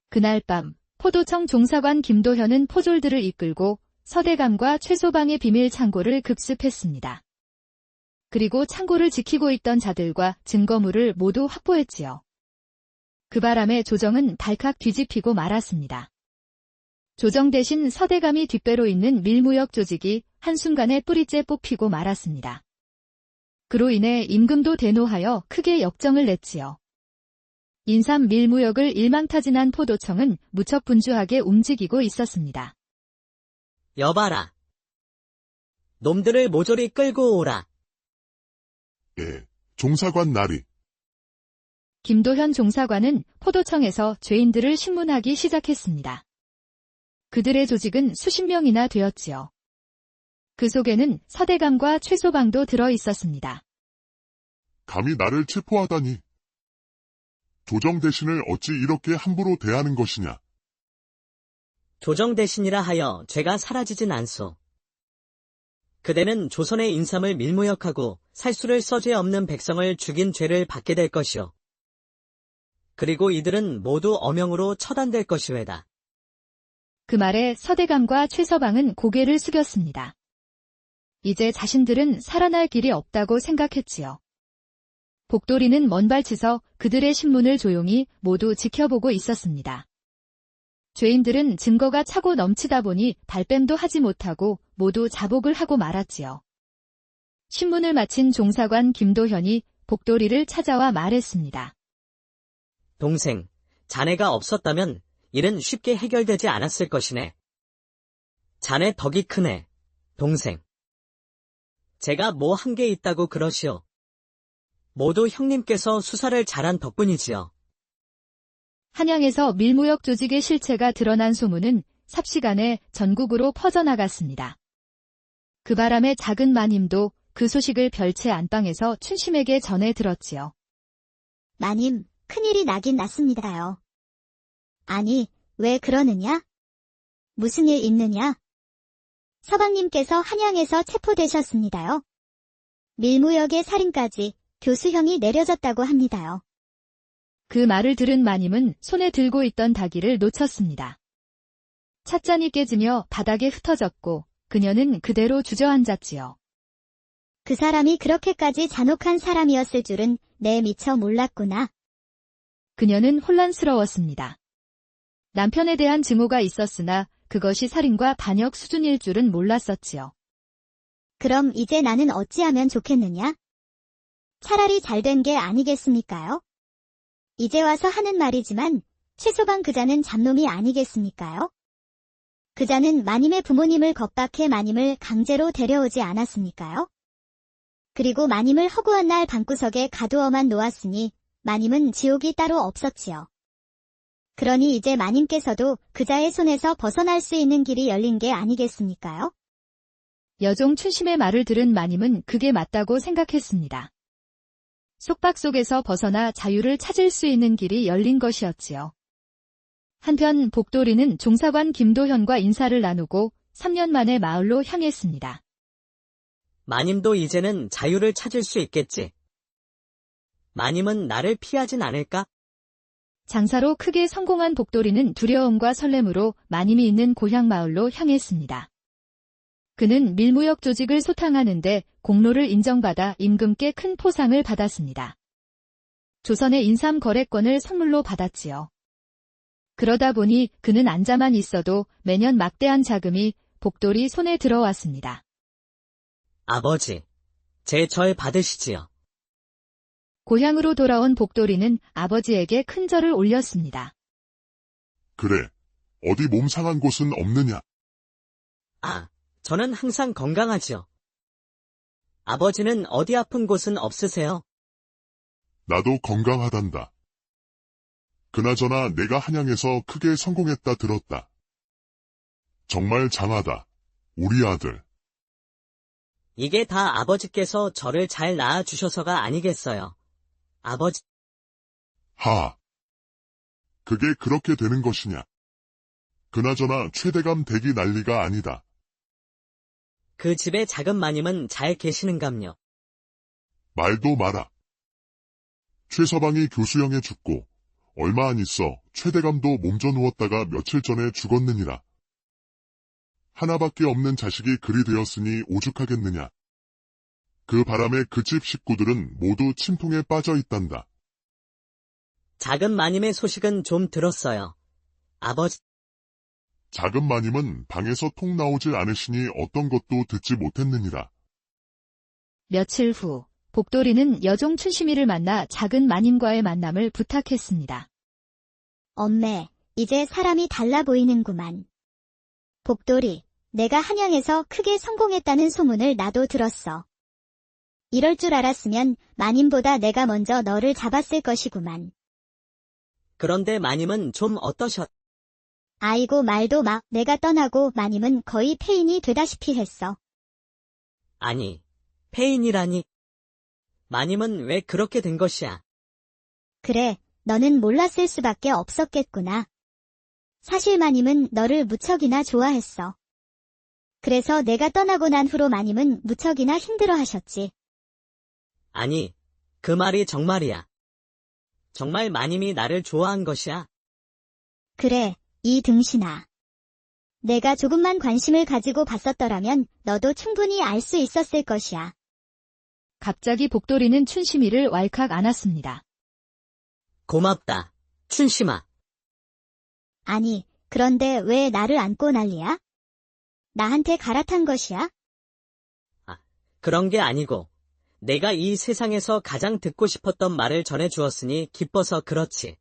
S1: 그날 밤 포도청 종사관 김도현은 포졸들을 이끌고 서대감과 최소방의 비밀 창고를 급습했습니다. 그리고 창고를 지키고 있던 자들과 증거물을 모두 확보했지요. 그 바람에 조정은 발칵 뒤집히고 말았습니다. 조정 대신 서대감이 뒷배로 있는 밀무역 조직이 한순간에 뿌리째 뽑히고 말았습니다. 그로 인해 임금도 대노하여 크게 역정을 냈지요. 인삼 밀무역을 일망타진한 포도청은 무척 분주하게 움직이고 있었습니다.
S2: 여봐라. 놈들을 모조리 끌고 오라.
S3: 예, 종사관 나리.
S1: 김도현 종사관은 포도청에서 죄인들을 신문하기 시작했습니다. 그들의 조직은 수십 명이나 되었지요. 그 속에는 서대감과 최소방도 들어 있었습니다.
S3: 감히 나를 체포하다니. 조정 대신을 어찌 이렇게 함부로 대하는 것이냐.
S2: 조정 대신이라 하여 죄가 사라지진 않소. 그대는 조선의 인삼을 밀무역하고 살수를 써죄 없는 백성을 죽인 죄를 받게 될 것이오. 그리고 이들은 모두 엄형으로 처단될 것이외다.
S1: 그 말에 서대감과 최서방은 고개를 숙였습니다. 이제 자신들은 살아날 길이 없다고 생각했지요. 복돌이는 먼 발치서 그들의 신문을 조용히 모두 지켜보고 있었습니다. 죄인들은 증거가 차고 넘치다 보니 발뺌도 하지 못하고 모두 자복을 하고 말았지요. 신문을 마친 종사관 김도현이 복돌이를 찾아와 말했습니다.
S2: 동생, 자네가 없었다면 일은 쉽게 해결되지 않았을 것이네. 자네 덕이 크네, 동생. 제가 뭐 한 게 있다고 그러시오. 모두 형님께서 수사를 잘한 덕분이지요.
S1: 한양에서 밀무역 조직의 실체가 드러난 소문은 삽시간에 전국으로 퍼져나갔습니다. 그 바람에 작은 마님도 그 소식을 별채 안방에서 춘심에게 전해 들었지요.
S4: 마님, 큰일이 나긴 났습니다요. 아니, 왜 그러느냐? 무슨 일 있느냐? 서방님께서 한양에서 체포되셨습니다요. 밀무역의 살인까지 교수형이 내려졌다고 합니다요.
S1: 그 말을 들은 마님은 손에 들고 있던 다기를 놓쳤습니다. 찻잔이 깨지며 바닥에 흩어졌고 그녀는 그대로 주저앉았지요.
S4: 그 사람이 그렇게까지 잔혹한 사람이었을 줄은 내 미처 몰랐구나.
S1: 그녀는 혼란스러웠습니다. 남편에 대한 증오가 있었으나 그것이 살인과 반역 수준일 줄은 몰랐었지요.
S4: 그럼 이제 나는 어찌하면 좋겠느냐? 차라리 잘된 게 아니겠습니까요? 이제 와서 하는 말이지만 최소방 그자는 잡놈이 아니겠습니까요? 그자는 마님의 부모님을 겁박해 마님을 강제로 데려오지 않았습니까요? 그리고 마님을 허구한 날 방구석에 가두어만 놓았으니 마님은 지옥이 따로 없었지요. 그러니 이제 마님께서도 그자의 손에서 벗어날 수 있는 길이 열린 게 아니겠습니까요?
S1: 여종 춘심의 말을 들은 마님은 그게 맞다고 생각했습니다. 속박 속에서 벗어나 자유를 찾을 수 있는 길이 열린 것이었지요. 한편 복돌이는 종사관 김도현과 인사를 나누고 3년 만에 마을로 향했습니다.
S2: 마님도 이제는 자유를 찾을 수 있겠지. 마님은 나를 피하진 않을까?
S1: 장사로 크게 성공한 복돌이는 두려움과 설렘으로 마님이 있는 고향 마을로 향했습니다. 그는 밀무역 조직을 소탕하는데 공로를 인정받아 임금께 큰 포상을 받았습니다. 조선의 인삼 거래권을 선물로 받았지요. 그러다 보니 그는 앉아만 있어도 매년 막대한 자금이 복돌이 손에 들어왔습니다.
S2: 아버지, 제 절 받으시지요.
S1: 고향으로 돌아온 복돌이는 아버지에게 큰 절을 올렸습니다.
S3: 그래, 어디 몸 상한 곳은 없느냐?
S2: 아, 저는 항상 건강하지요. 아버지는 어디 아픈 곳은 없으세요?
S3: 나도 건강하단다. 그나저나 내가 한양에서 크게 성공했다 들었다. 정말 장하다, 우리 아들.
S2: 이게 다 아버지께서 저를 잘 낳아주셔서가 아니겠어요. 아버지,
S3: 하. 그게 그렇게 되는 것이냐? 그나저나 최대감 댁이 난리가 아니다.
S2: 그 집의 작은 마님은 잘 계시는감요.
S3: 말도 마라. 최서방이 교수형에 죽고 얼마 안 있어 최대감도 몸져 누웠다가 며칠 전에 죽었느니라. 하나밖에 없는 자식이 그리 되었으니 오죽하겠느냐. 그 바람에 그 집 식구들은 모두 침통에 빠져 있단다.
S2: 작은 마님의 소식은 좀 들었어요. 아버지,
S3: 작은 마님은 방에서 통 나오질 않으시니 어떤 것도 듣지 못했느니라.
S1: 며칠 후 복돌이는 여종 춘심이를 만나 작은 마님과의 만남을 부탁했습니다.
S4: 엄매, 이제 사람이 달라 보이는구만. 복돌이, 내가 한양에서 크게 성공했다는 소문을 나도 들었어. 이럴 줄 알았으면 마님보다 내가 먼저 너를 잡았을 것이구만.
S2: 그런데 마님은 좀 어떠셨?
S4: 아이고 말도 마, 내가 떠나고 마님은 거의 폐인이 되다시피 했어.
S2: 아니, 폐인이라니. 마님은 왜 그렇게 된 것이야?
S4: 그래, 너는 몰랐을 수밖에 없었겠구나. 사실 마님은 너를 무척이나 좋아했어. 그래서 내가 떠나고 난 후로 마님은 무척이나 힘들어 하셨지.
S2: 아니, 그 말이 정말이야. 정말 마님이 나를 좋아한 것이야.
S4: 그래, 이 등신아. 내가 조금만 관심을 가지고 봤었더라면 너도 충분히 알 수 있었을 것이야.
S1: 갑자기 복돌이는 춘심이를 왈칵 안았습니다.
S2: 고맙다, 춘심아.
S4: 아니, 그런데 왜 나를 안고 난리야? 나한테 갈아탄 것이야?
S2: 그런 게 아니고, 내가 이 세상에서 가장 듣고 싶었던 말을 전해주었으니 기뻐서 그렇지.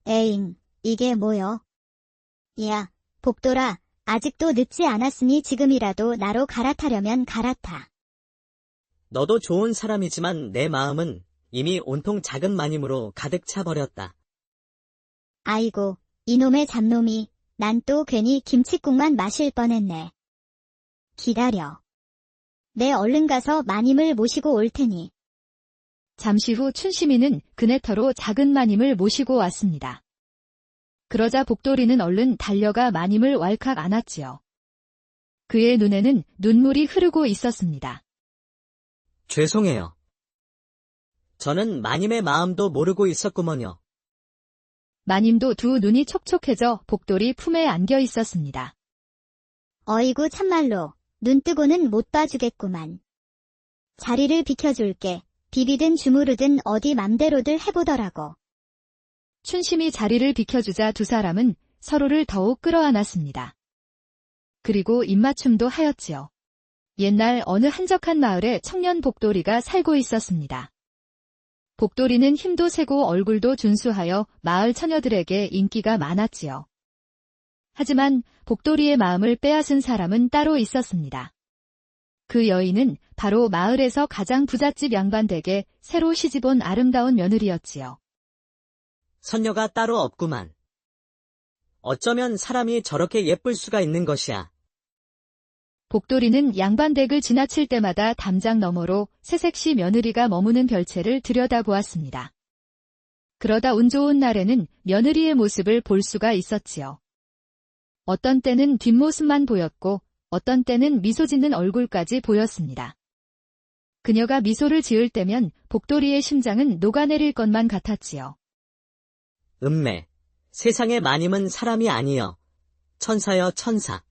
S4: 에잉, 이게 뭐여? 야, 복돌아, 아직도 늦지 않았으니 지금이라도 나로 갈아타려면 갈아타.
S2: 너도 좋은 사람이지만 내 마음은 이미 온통 작은 마님으로 가득 차버렸다.
S4: 아이고, 이놈의 잡놈이, 난 또 괜히 김칫국만 마실 뻔했네. 기다려. 내 얼른 가서 마님을 모시고 올 테니.
S1: 잠시 후 춘심이는 그네터로 작은 마님을 모시고 왔습니다. 그러자 복돌이는 얼른 달려가 마님을 왈칵 안았지요. 그의 눈에는 눈물이 흐르고 있었습니다.
S2: 죄송해요. 저는 마님의 마음도 모르고 있었구먼요.
S1: 마님도 두 눈이 촉촉해져 복돌이 품에 안겨 있었습니다.
S4: 어이구 참말로, 눈 뜨고는 못 봐주겠구만. 자리를 비켜줄게. 비비든 주무르든 어디 맘대로들 해보더라고.
S1: 춘심이 자리를 비켜주자 두 사람은 서로를 더욱 끌어안았습니다. 그리고 입맞춤도 하였지요. 옛날 어느 한적한 마을에 청년 복돌이가 살고 있었습니다. 복돌이는 힘도 세고 얼굴도 준수하여 마을 처녀들에게 인기가 많았지요. 하지만 복돌이의 마음을 빼앗은 사람은 따로 있었습니다. 그 여인은 바로 마을에서 가장 부잣집 양반댁에 새로 시집온 아름다운 며느리였지요.
S2: 선녀가 따로 없구만. 어쩌면 사람이 저렇게 예쁠 수가 있는 것이야.
S1: 복돌이는 양반댁을 지나칠 때마다 담장 너머로 새색시 며느리가 머무는 별채를 들여다보았습니다. 그러다 운 좋은 날에는 며느리의 모습을 볼 수가 있었지요. 어떤 때는 뒷모습만 보였고 어떤 때는 미소 짓는 얼굴까지 보였습니다. 그녀가 미소를 지을 때면 복돌이의 심장은 녹아내릴 것만 같았지요.
S2: 음매, 세상의 마님은 사람이 아니여. 천사여 천사.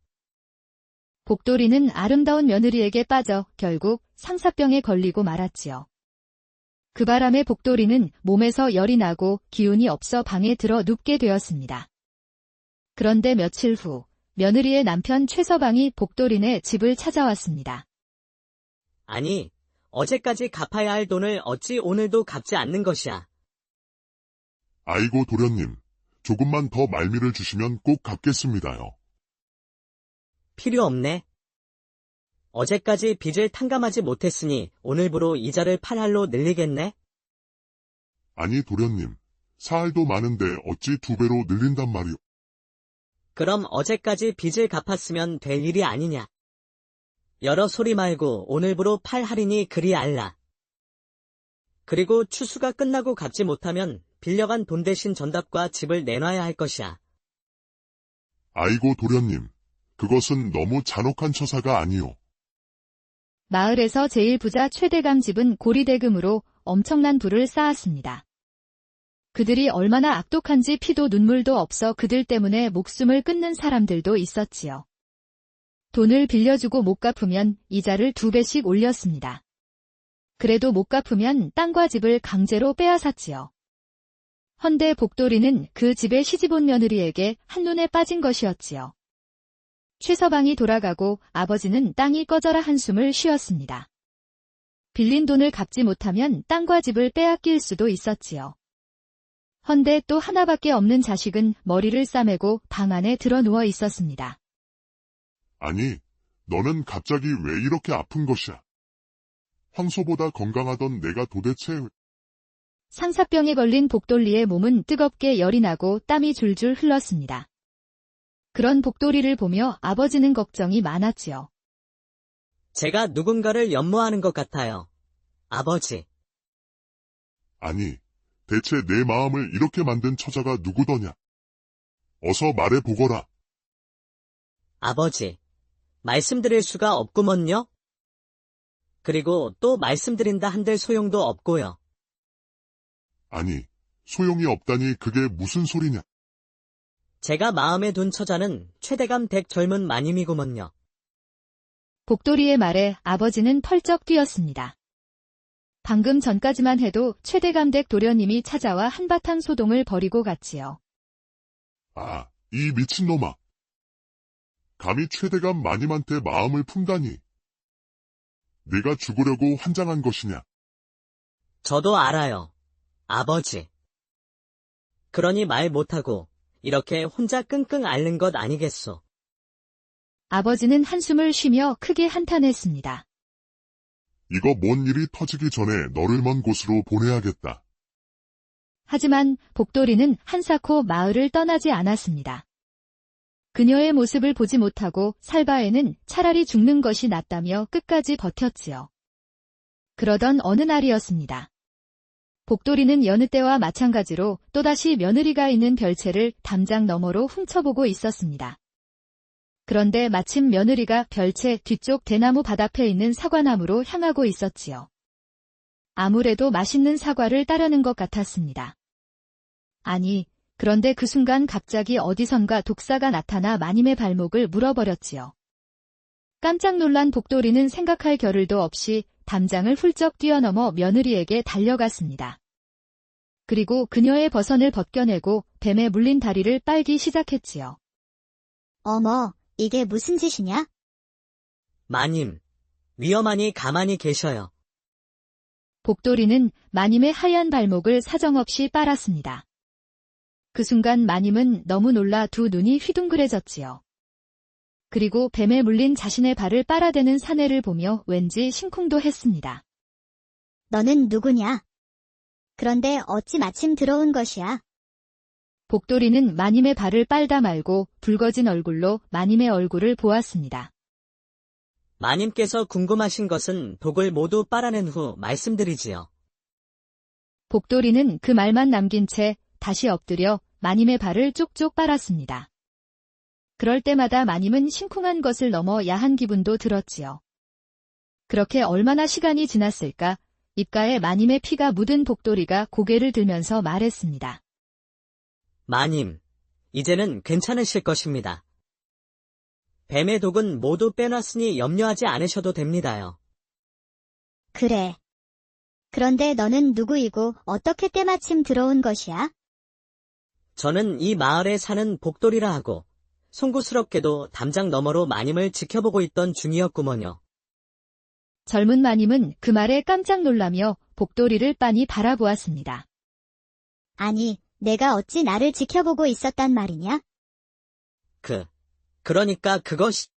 S1: 복돌이는 아름다운 며느리에게 빠져 결국 상사병에 걸리고 말았지요. 그 바람에 복돌이는 몸에서 열이 나고 기운이 없어 방에 들어 눕게 되었습니다. 그런데 며칠 후 며느리의 남편 최서방이 복돌이네 집을 찾아왔습니다.
S2: 아니, 어제까지 갚아야 할 돈을 어찌 오늘도 갚지 않는 것이야.
S3: 아이고 도련님, 조금만 더 말미를 주시면 꼭 갚겠습니다요.
S2: 필요 없네. 어제까지 빚을 탕감하지 못했으니 오늘부로 이자를 8할로 늘리겠네?
S3: 아니 도련님, 사할도 많은데 어찌 2배로 늘린단 말이오.
S2: 그럼 어제까지 빚을 갚았으면 될 일이 아니냐. 여러 소리 말고 오늘부로 8할이니 그리 알라. 그리고 추수가 끝나고 갚지 못하면 빌려간 돈 대신 전답과 집을 내놔야 할 것이야.
S3: 아이고 도련님, 그것은 너무 잔혹한 처사가 아니오.
S1: 마을에서 제일 부자 최대감 집은 고리대금으로 엄청난 부를 쌓았습니다. 그들이 얼마나 악독한지 피도 눈물도 없어 그들 때문에 목숨을 끊는 사람들도 있었지요. 돈을 빌려주고 못 갚으면 이자를 2배씩 올렸습니다. 그래도 못 갚으면 땅과 집을 강제로 빼앗았지요. 헌데 복돌이는 그 집에 시집온 며느리에게 한눈에 빠진 것이었지요. 최서방이 돌아가고 아버지는 땅이 꺼져라 한숨을 쉬었습니다. 빌린 돈을 갚지 못하면 땅과 집을 빼앗길 수도 있었지요. 헌데 또 하나밖에 없는 자식은 머리를 싸매고 방 안에 들어 누워 있었습니다.
S3: 아니, 너는 갑자기 왜 이렇게 아픈 것이야? 황소보다 건강하던 내가 도대체...
S1: 상사병에 걸린 복돌리의 몸은 뜨겁게 열이 나고 땀이 줄줄 흘렀습니다. 그런 복돌이를 보며 아버지는 걱정이 많았지요.
S2: 제가 누군가를 연모하는 것 같아요. 아버지.
S3: 아니, 대체 내 마음을 이렇게 만든 처자가 누구더냐? 어서 말해보거라.
S2: 아버지, 말씀드릴 수가 없구먼요. 그리고 또 말씀드린다 한들 소용도 없고요.
S3: 아니, 소용이 없다니 그게 무슨 소리냐?
S2: 제가 마음에 둔 처자는 최대감 댁 젊은 마님이구먼요.
S1: 복돌이의 말에 아버지는 펄쩍 뛰었습니다. 방금 전까지만 해도 최대감댁 도련님이 찾아와 한바탕 소동을 벌이고 갔지요.
S3: 아, 이 미친놈아. 감히 최대감 마님한테 마음을 품다니. 네가 죽으려고 환장한 것이냐?
S2: 저도 알아요, 아버지. 그러니 말 못하고 이렇게 혼자 끙끙 앓는 것 아니겠소.
S1: 아버지는 한숨을 쉬며 크게 한탄했습니다.
S3: 이거 뭔 일이 터지기 전에 너를 먼 곳으로 보내야겠다.
S1: 하지만 복돌이는 한사코 마을을 떠나지 않았습니다. 그녀의 모습을 보지 못하고 살 바에는 차라리 죽는 것이 낫다며 끝까지 버텼지요. 그러던 어느 날이었습니다. 복돌이는 여느 때와 마찬가지로 또다시 며느리가 있는 별채를 담장 너머로 훔쳐보고 있었습니다. 그런데 마침 며느리가 별채 뒤쪽 대나무 밭앞에 있는 사과나무로 향하고 있었지요. 아무래도 맛있는 사과를 따려는 것 같았습니다. 아니, 그런데 그 순간 갑자기 어디선가 독사가 나타나 마님의 발목을 물어버렸지요. 깜짝 놀란 복돌이는 생각할 겨를도 없이 담장을 훌쩍 뛰어넘어 며느리에게 달려갔습니다. 그리고 그녀의 버선을 벗겨내고 뱀에 물린 다리를 빨기 시작했지요.
S4: 어머, 이게 무슨 짓이냐?
S2: 마님, 위험하니 가만히 계셔요.
S1: 복돌이는 마님의 하얀 발목을 사정없이 빨았습니다. 그 순간 마님은 너무 놀라 두 눈이 휘둥그레졌지요. 그리고 뱀에 물린 자신의 발을 빨아대는 사내를 보며 왠지 심쿵도 했습니다.
S4: 너는 누구냐? 그런데 어찌 마침 들어온 것이야?
S1: 복돌이는 마님의 발을 빨다 말고 붉어진 얼굴로 마님의 얼굴을 보았습니다.
S2: 마님께서 궁금하신 것은 독을 모두 빨아낸 후 말씀드리지요.
S1: 복돌이는 그 말만 남긴 채 다시 엎드려 마님의 발을 쪽쪽 빨았습니다. 그럴 때마다 마님은 심쿵한 것을 넘어 야한 기분도 들었지요. 그렇게 얼마나 시간이 지났을까? 입가에 마님의 피가 묻은 복돌이가 고개를 들면서 말했습니다.
S2: 마님, 이제는 괜찮으실 것입니다. 뱀의 독은 모두 빼놨으니 염려하지 않으셔도 됩니다요.
S4: 그래. 그런데 너는 누구이고 어떻게 때마침 들어온 것이야?
S2: 저는 이 마을에 사는 복돌이라 하고 송구스럽게도 담장 너머로 마님을 지켜보고 있던 중이었구먼요.
S1: 젊은 마님은 그 말에 깜짝 놀라며 복돌이를 빤히 바라보았습니다.
S4: 아니, 내가 어찌 나를 지켜보고 있었단 말이냐?
S2: 그러니까 그것이...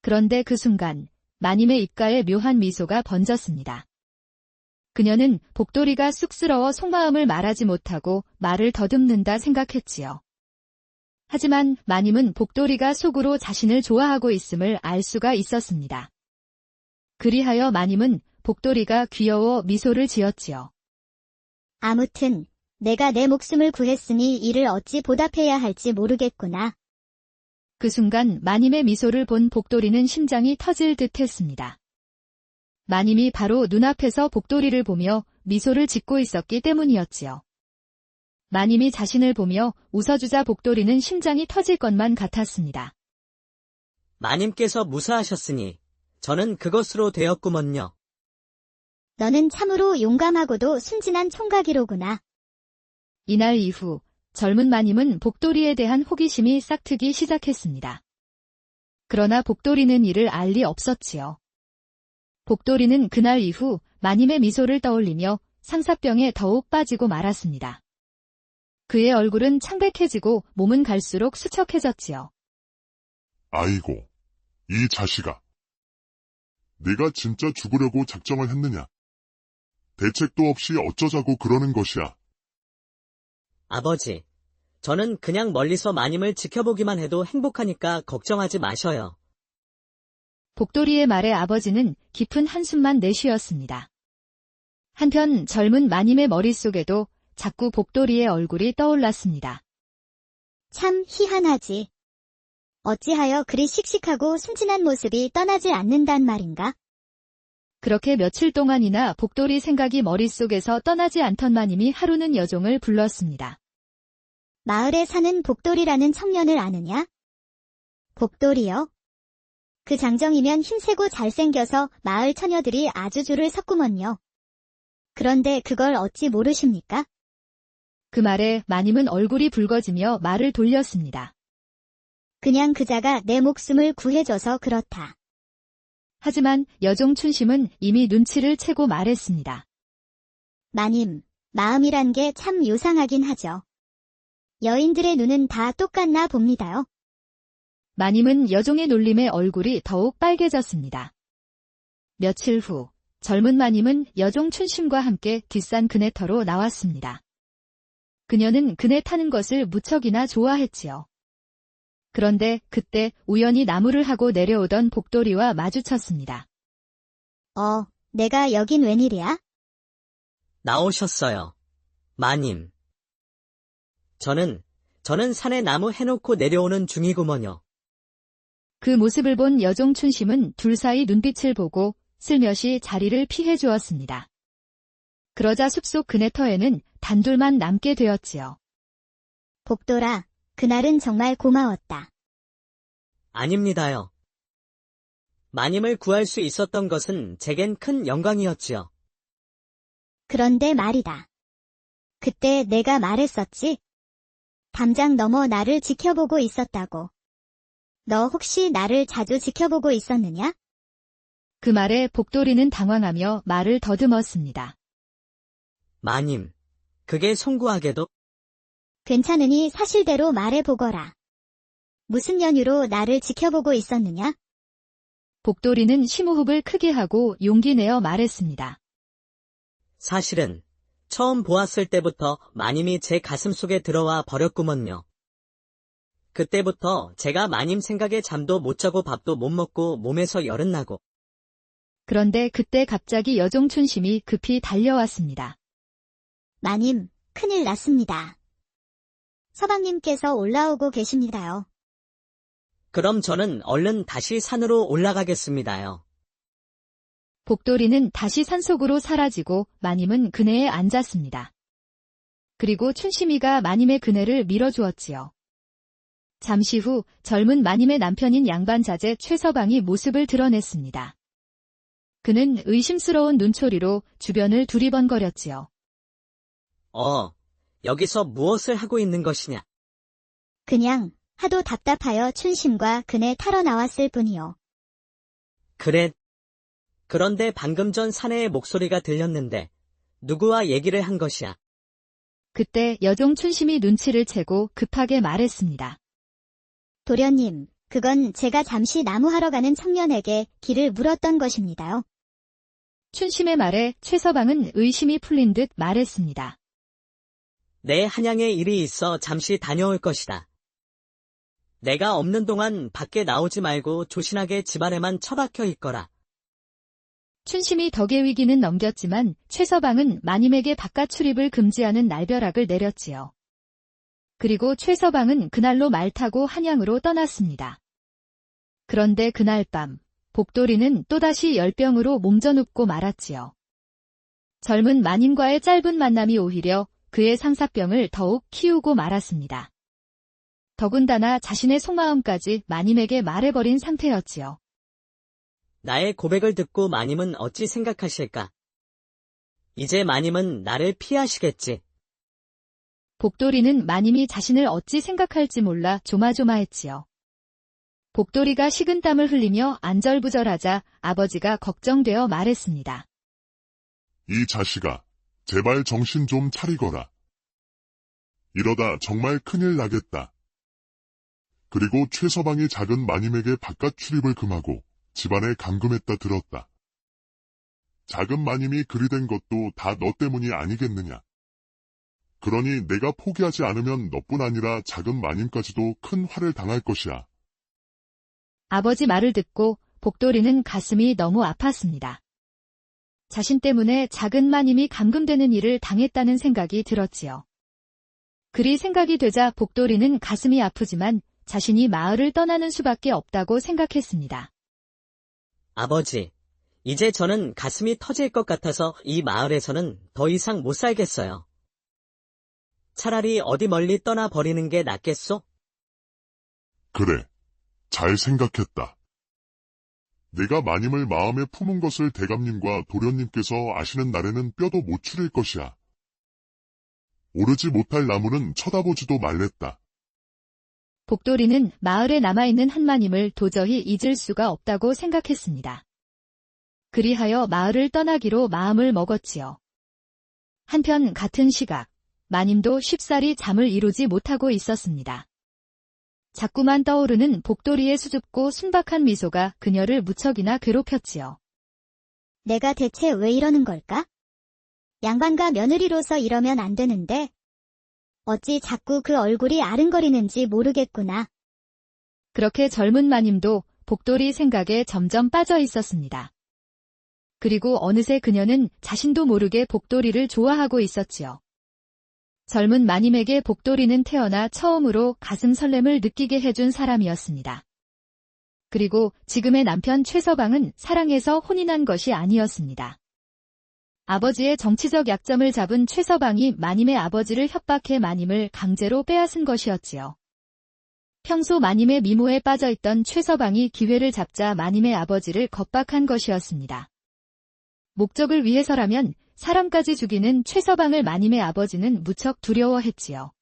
S1: 그런데 그 순간 마님의 입가에 묘한 미소가 번졌습니다. 그녀는 복돌이가 쑥스러워 속마음을 말하지 못하고 말을 더듬는다 생각했지요. 하지만 마님은 복돌이가 속으로 자신을 좋아하고 있음을 알 수가 있었습니다. 그리하여 마님은 복돌이가 귀여워 미소를 지었지요.
S4: 아무튼 내가 내 목숨을 구했으니 이를 어찌 보답해야 할지 모르겠구나.
S1: 그 순간 마님의 미소를 본 복돌이는 심장이 터질 듯 했습니다. 마님이 바로 눈앞에서 복돌이를 보며 미소를 짓고 있었기 때문이었지요. 마님이 자신을 보며 웃어주자 복돌이는 심장이 터질 것만 같았습니다.
S2: 마님께서 무사하셨으니 저는 그것으로 되었구먼요.
S4: 너는 참으로 용감하고도 순진한 총각이로구나.
S1: 이날 이후 젊은 마님은 복돌이에 대한 호기심이 싹트기 시작했습니다. 그러나 복돌이는 이를 알 리 없었지요. 복돌이는 그날 이후 마님의 미소를 떠올리며 상사병에 더욱 빠지고 말았습니다. 그의 얼굴은 창백해지고 몸은 갈수록 수척해졌지요.
S3: 아이고, 이 자식아. 네가 진짜 죽으려고 작정을 했느냐? 대책도 없이 어쩌자고 그러는 것이야.
S2: 아버지, 저는 그냥 멀리서 마님을 지켜보기만 해도 행복하니까 걱정하지 마셔요.
S1: 복돌이의 말에 아버지는 깊은 한숨만 내쉬었습니다. 한편 젊은 마님의 머릿속에도 자꾸 복돌이의 얼굴이 떠올랐습니다.
S4: 참 희한하지. 어찌하여 그리 씩씩하고 순진한 모습이 떠나질 않는단 말인가?
S1: 그렇게 며칠 동안이나 복돌이 생각이 머릿속에서 떠나지 않던 마님이 하루는 여종을 불렀습니다.
S4: 마을에 사는 복돌이라는 청년을 아느냐? 복돌이요? 그 장정이면 힘세고 잘생겨서 마을 처녀들이 아주 줄을 섰구먼요. 그런데 그걸 어찌 모르십니까?
S1: 그 말에 마님은 얼굴이 붉어지며 말을 돌렸습니다.
S4: 그냥 그자가 내 목숨을 구해줘서 그렇다.
S1: 하지만 여종 춘심은 이미 눈치를 채고 말했습니다.
S4: 마님, 마음이란 게 참 요상하긴 하죠. 여인들의 눈은 다 똑같나 봅니다요.
S1: 마님은 여종의 놀림에 얼굴이 더욱 빨개졌습니다. 며칠 후 젊은 마님은 여종 춘심과 함께 뒷산 그네터로 나왔습니다. 그녀는 그네 타는 것을 무척이나 좋아했지요. 그런데 그때 우연히 나무를 하고 내려오던 복돌이와 마주쳤습니다.
S4: 내가 여긴 웬일이야?
S2: 나오셨어요. 마님. 저는 산에 나무 해놓고 내려오는 중이구먼요.
S1: 그 모습을 본 여종 춘심은 둘 사이 눈빛을 보고 슬며시 자리를 피해 주었습니다. 그러자 숲속 그네터에는 단둘만 남게 되었지요.
S4: 복돌아, 그날은 정말 고마웠다.
S2: 아닙니다요. 마님을 구할 수 있었던 것은 제겐 큰 영광이었지요.
S4: 그런데 말이다. 그때 내가 말했었지? 담장 넘어 나를 지켜보고 있었다고. 너 혹시 나를 자주 지켜보고 있었느냐?
S1: 그 말에 복돌이는 당황하며 말을 더듬었습니다.
S2: 마님, 그게 송구하게도
S4: 괜찮으니 사실대로 말해보거라. 무슨 연유로 나를 지켜보고 있었느냐?
S1: 복돌이는 심호흡을 크게 하고 용기 내어 말했습니다.
S2: 사실은 처음 보았을 때부터 마님이 제 가슴 속에 들어와 버렸구먼요. 그때부터 제가 마님 생각에 잠도 못 자고 밥도 못 먹고 몸에서 열은 나고.
S1: 그런데 그때 갑자기 여종 춘심이 급히 달려왔습니다.
S4: 마님, 큰일 났습니다. 서방님께서 올라오고 계십니다요.
S2: 그럼 저는 얼른 다시 산으로 올라가겠습니다요.
S1: 복돌이는 다시 산속으로 사라지고 마님은 그네에 앉았습니다. 그리고 춘심이가 마님의 그네를 밀어주었지요. 잠시 후 젊은 마님의 남편인 양반자재 최서방이 모습을 드러냈습니다. 그는 의심스러운 눈초리로 주변을 두리번거렸지요.
S2: 여기서 무엇을 하고 있는 것이냐?
S4: 그냥 하도 답답하여 춘심과 그네 타러 나왔을 뿐이요.
S2: 그래. 그런데 방금 전 사내의 목소리가 들렸는데 누구와 얘기를 한 것이야?
S1: 그때 여종 춘심이 눈치를 채고 급하게 말했습니다.
S4: 도련님, 그건 제가 잠시 나무하러 가는 청년에게 길을 물었던 것입니다요.
S1: 춘심의 말에 최서방은 의심이 풀린 듯 말했습니다.
S2: 내 한양에 일이 있어 잠시 다녀올 것이다. 내가 없는 동안 밖에 나오지 말고 조신하게 집 안에만 처박혀 있거라.
S1: 춘심이 덕의 위기는 넘겼지만 최서방은 마님에게 바깥 출입을 금지하는 날벼락을 내렸지요. 그리고 최서방은 그날로 말 타고 한양으로 떠났습니다. 그런데 그날 밤 복돌이는 또다시 열병으로 몸져눕고 말았지요. 젊은 마님과의 짧은 만남이 오히려 그의 상사병을 더욱 키우고 말았습니다. 더군다나 자신의 속마음까지 마님에게 말해버린 상태였지요.
S2: 나의 고백을 듣고 마님은 어찌 생각하실까? 이제 마님은 나를 피하시겠지.
S1: 복돌이는 마님이 자신을 어찌 생각할지 몰라 조마조마했지요. 복돌이가 식은땀을 흘리며 안절부절하자 아버지가 걱정되어 말했습니다.
S3: 이 자식아, 제발 정신 좀 차리거라. 이러다 정말 큰일 나겠다. 그리고 최서방이 작은 마님에게 바깥 출입을 금하고 집안에 감금했다 들었다. 작은 마님이 그리 된 것도 다 너 때문이 아니겠느냐. 그러니 내가 포기하지 않으면 너뿐 아니라 작은 마님까지도 큰 화를 당할 것이야.
S1: 아버지 말을 듣고 복돌이는 가슴이 너무 아팠습니다. 자신 때문에 작은 마님이 감금되는 일을 당했다는 생각이 들었지요. 그리 생각이 되자 복돌이는 가슴이 아프지만 자신이 마을을 떠나는 수밖에 없다고 생각했습니다.
S2: 아버지, 이제 저는 가슴이 터질 것 같아서 이 마을에서는 더 이상 못 살겠어요. 차라리 어디 멀리 떠나버리는 게 낫겠소?
S3: 그래, 잘 생각했다. 내가 마님을 마음에 품은 것을 대감님과 도련님께서 아시는 날에는 뼈도 못 추릴 것이야. 오르지 못할 나무는 쳐다보지도 말랬다.
S1: 복돌이는 마을에 남아있는 한마님을 도저히 잊을 수가 없다고 생각했습니다. 그리하여 마을을 떠나기로 마음을 먹었지요. 한편 같은 시각, 마님도 쉽사리 잠을 이루지 못하고 있었습니다. 자꾸만 떠오르는 복돌이의 수줍고 순박한 미소가 그녀를 무척이나 괴롭혔지요.
S4: 내가 대체 왜 이러는 걸까? 양반과 며느리로서 이러면 안 되는데 어찌 자꾸 그 얼굴이 아른거리는지 모르겠구나.
S1: 그렇게 젊은 마님도 복돌이 생각에 점점 빠져 있었습니다. 그리고 어느새 그녀는 자신도 모르게 복돌이를 좋아하고 있었지요. 젊은 마님에게 복돌이는 태어나 처음으로 가슴 설렘을 느끼게 해준 사람이었습니다. 그리고 지금의 남편 최서방은 사랑해서 혼인한 것이 아니었습니다. 아버지의 정치적 약점을 잡은 최서방이 마님의 아버지를 협박해 마님을 강제로 빼앗은 것이었지요. 평소 마님의 미모에 빠져있던 최서방이 기회를 잡자 마님의 아버지를 겁박한 것이었습니다. 목적을 위해서라면 사람까지 죽이는 최서방을 마님의 아버지는 무척 두려워했지요.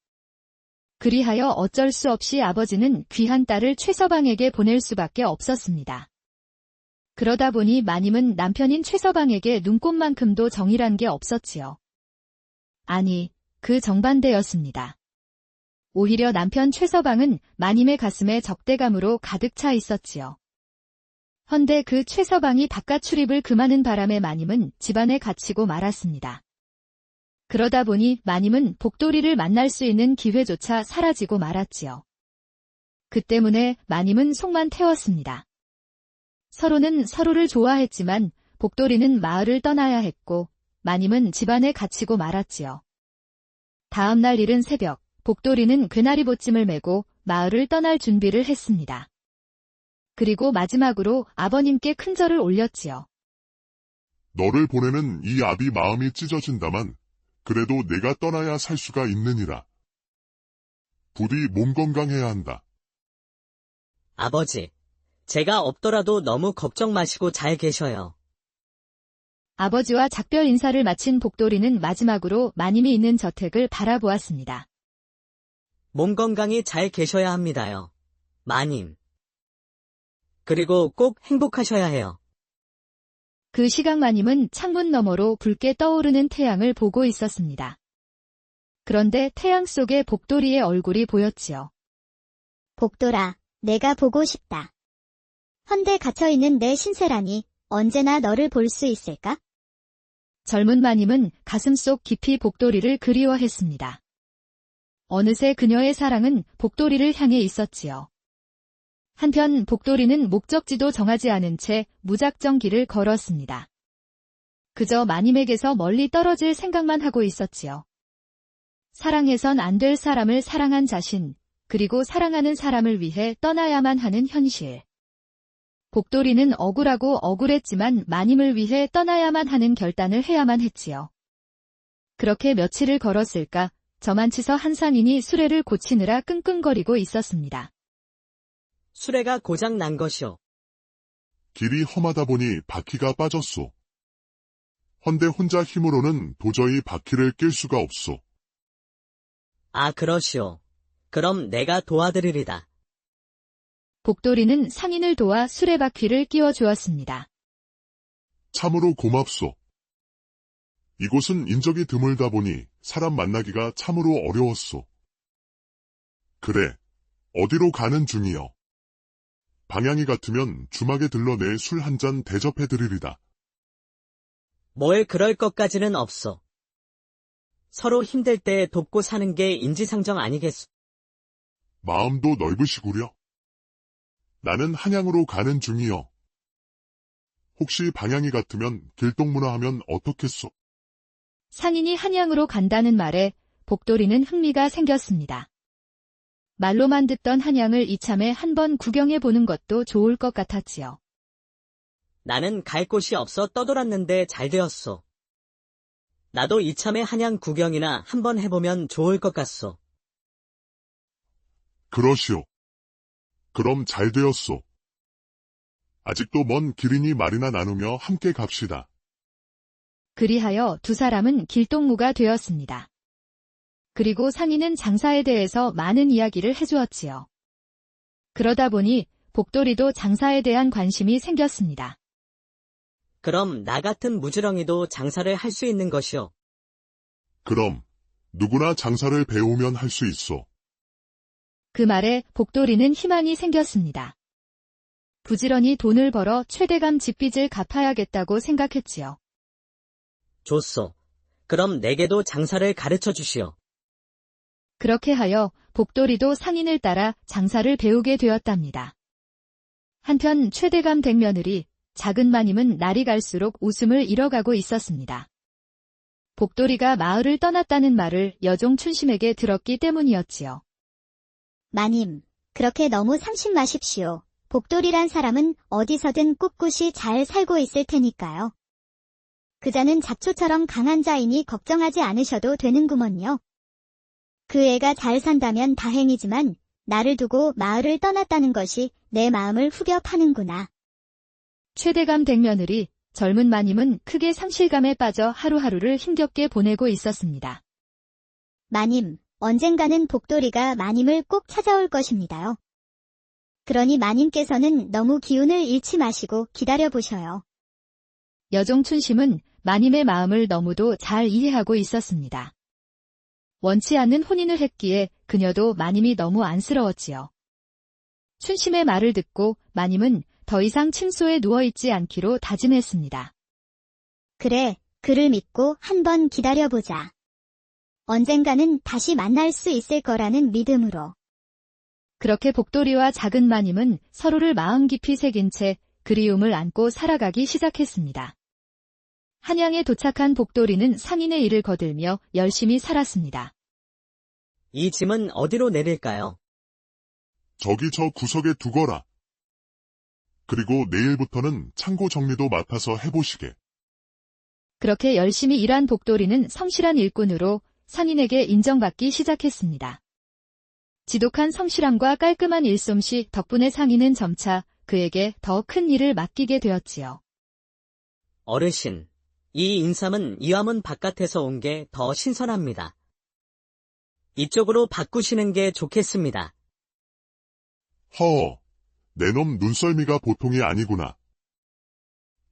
S1: 그리하여 어쩔 수 없이 아버지는 귀한 딸을 최서방에게 보낼 수밖에 없었습니다. 그러다 보니 마님은 남편인 최서방에게 눈꼽만큼도 정이란 게 없었지요. 아니, 그 정반대였습니다. 오히려 남편 최서방은 마님의 가슴에 적대감으로 가득 차 있었지요. 헌데 그 최서방이 바깥 출입을 금하는 바람에 마님은 집안에 갇히고 말았습니다. 그러다 보니 마님은 복돌이를 만날 수 있는 기회조차 사라지고 말았지요. 그 때문에 마님은 속만 태웠습니다. 서로는 서로를 좋아했지만 복돌이는 마을을 떠나야 했고 마님은 집안에 갇히고 말았지요. 다음 날 이른 새벽, 복돌이는 괴나리 보찜을 메고 마을을 떠날 준비를 했습니다. 그리고 마지막으로 아버님께 큰절을 올렸지요.
S3: 너를 보내는 이 아비 마음이 찢어진다만 그래도 내가 떠나야 살 수가 있느니라. 부디 몸 건강해야 한다.
S2: 아버지, 제가 없더라도 너무 걱정 마시고 잘 계셔요.
S1: 아버지와 작별 인사를 마친 복돌이는 마지막으로 마님이 있는 저택을 바라보았습니다.
S2: 몸 건강히 잘 계셔야 합니다요. 마님. 그리고 꼭 행복하셔야 해요.
S1: 그 시각 마님은 창문 너머로 붉게 떠오르는 태양을 보고 있었습니다. 그런데 태양 속에 복돌이의 얼굴이 보였지요.
S4: 복돌아, 내가 보고 싶다. 헌데 갇혀있는 내 신세라니 언제나 너를 볼 수 있을까?
S1: 젊은 마님은 가슴속 깊이 복돌이를 그리워했습니다. 어느새 그녀의 사랑은 복돌이를 향해 있었지요. 한편 복돌이는 목적지도 정하지 않은 채 무작정 길을 걸었습니다. 그저 마님에게서 멀리 떨어질 생각만 하고 있었지요. 사랑해선 안 될 사람을 사랑한 자신, 그리고 사랑하는 사람을 위해 떠나야만 하는 현실. 복돌이는 억울하고 억울했지만 마님을 위해 떠나야만 하는 결단을 해야만 했지요. 그렇게 며칠을 걸었을까, 저만치서 한상인이 수레를 고치느라 끙끙거리고 있었습니다.
S2: 수레가 고장 난 것이오.
S3: 길이 험하다 보니 바퀴가 빠졌소. 헌데 혼자 힘으로는 도저히 바퀴를 낄 수가 없소.
S2: 아, 그러시오. 그럼 내가 도와드리리다.
S1: 복돌이는 상인을 도와 수레바퀴를 끼워주었습니다.
S3: 참으로 고맙소. 이곳은 인적이 드물다 보니 사람 만나기가 참으로 어려웠소. 그래, 어디로 가는 중이여. 방향이 같으면 주막에 들러 내 술 한 잔 대접해드리리다.
S2: 뭘 그럴 것까지는 없어. 서로 힘들 때 돕고 사는 게 인지상정 아니겠소.
S3: 마음도 넓으시구려. 나는 한양으로 가는 중이여. 혹시 방향이 같으면 길동무나 하면 어떻겠소?
S1: 상인이 한양으로 간다는 말에 복돌이는 흥미가 생겼습니다. 말로만 듣던 한양을 이참에 한번 구경해 보는 것도 좋을 것 같았지요.
S2: 나는 갈 곳이 없어 떠돌았는데 잘 되었소. 나도 이참에 한양 구경이나 한번 해보면 좋을 것 같소.
S3: 그러시오. 그럼 잘 되었소. 아직도 먼 길이니 말이나 나누며 함께 갑시다.
S1: 그리하여 두 사람은 길동무가 되었습니다. 그리고 상인은 장사에 대해서 많은 이야기를 해주었지요. 그러다 보니 복돌이도 장사에 대한 관심이 생겼습니다.
S2: 그럼 나 같은 무지렁이도 장사를 할 수 있는 것이오.
S3: 그럼 누구나 장사를 배우면 할 수 있어.
S1: 그 말에 복돌이는 희망이 생겼습니다. 부지런히 돈을 벌어 최대감 집빚을 갚아야겠다고 생각했지요.
S2: 좋소. 그럼 내게도 장사를 가르쳐 주시오.
S1: 그렇게 하여 복돌이도 상인을 따라 장사를 배우게 되었답니다. 한편 최대감 댁며느리 작은 마님은 날이 갈수록 웃음을 잃어가고 있었습니다. 복돌이가 마을을 떠났다는 말을 여종 춘심에게 들었기 때문이었지요.
S4: 마님, 그렇게 너무 상심 마십시오. 복돌이란 사람은 어디서든 꿋꿋이 잘 살고 있을 테니까요. 그자는 잡초처럼 강한 자이니 걱정하지 않으셔도 되는구먼요. 그 애가 잘 산다면 다행이지만 나를 두고 마을을 떠났다는 것이 내 마음을 후벼 파는구나.
S1: 최대감 댁며느리 젊은 마님은 크게 상실감에 빠져 하루하루를 힘겹게 보내고 있었습니다.
S4: 마님, 언젠가는 복돌이가 마님을 꼭 찾아올 것입니다요. 그러니 마님께서는 너무 기운을 잃지 마시고 기다려보셔요.
S1: 여종 춘심은 마님의 마음을 너무도 잘 이해하고 있었습니다. 원치 않는 혼인을 했기에 그녀도 마님이 너무 안쓰러웠지요. 춘심의 말을 듣고 마님은 더 이상 침소에 누워있지 않기로 다짐했습니다.
S4: 그래, 그를 믿고 한번 기다려보자. 언젠가는 다시 만날 수 있을 거라는 믿음으로.
S1: 그렇게 복돌이와 작은 마님은 서로를 마음 깊이 새긴 채 그리움을 안고 살아가기 시작했습니다. 한양에 도착한 복돌이는 상인의 일을 거들며 열심히 살았습니다.
S2: 이 짐은 어디로 내릴까요?
S3: 저기 저 구석에 두거라. 그리고 내일부터는 창고 정리도 맡아서 해보시게.
S1: 그렇게 열심히 일한 복돌이는 성실한 일꾼으로 상인에게 인정받기 시작했습니다. 지독한 성실함과 깔끔한 일솜씨 덕분에 상인은 점차 그에게 더 큰 일을 맡기게 되었지요.
S2: 어르신, 이 인삼은 이화문 바깥에서 온 게 더 신선합니다. 이쪽으로 바꾸시는 게 좋겠습니다.
S3: 허, 내 놈 눈썰미가 보통이 아니구나.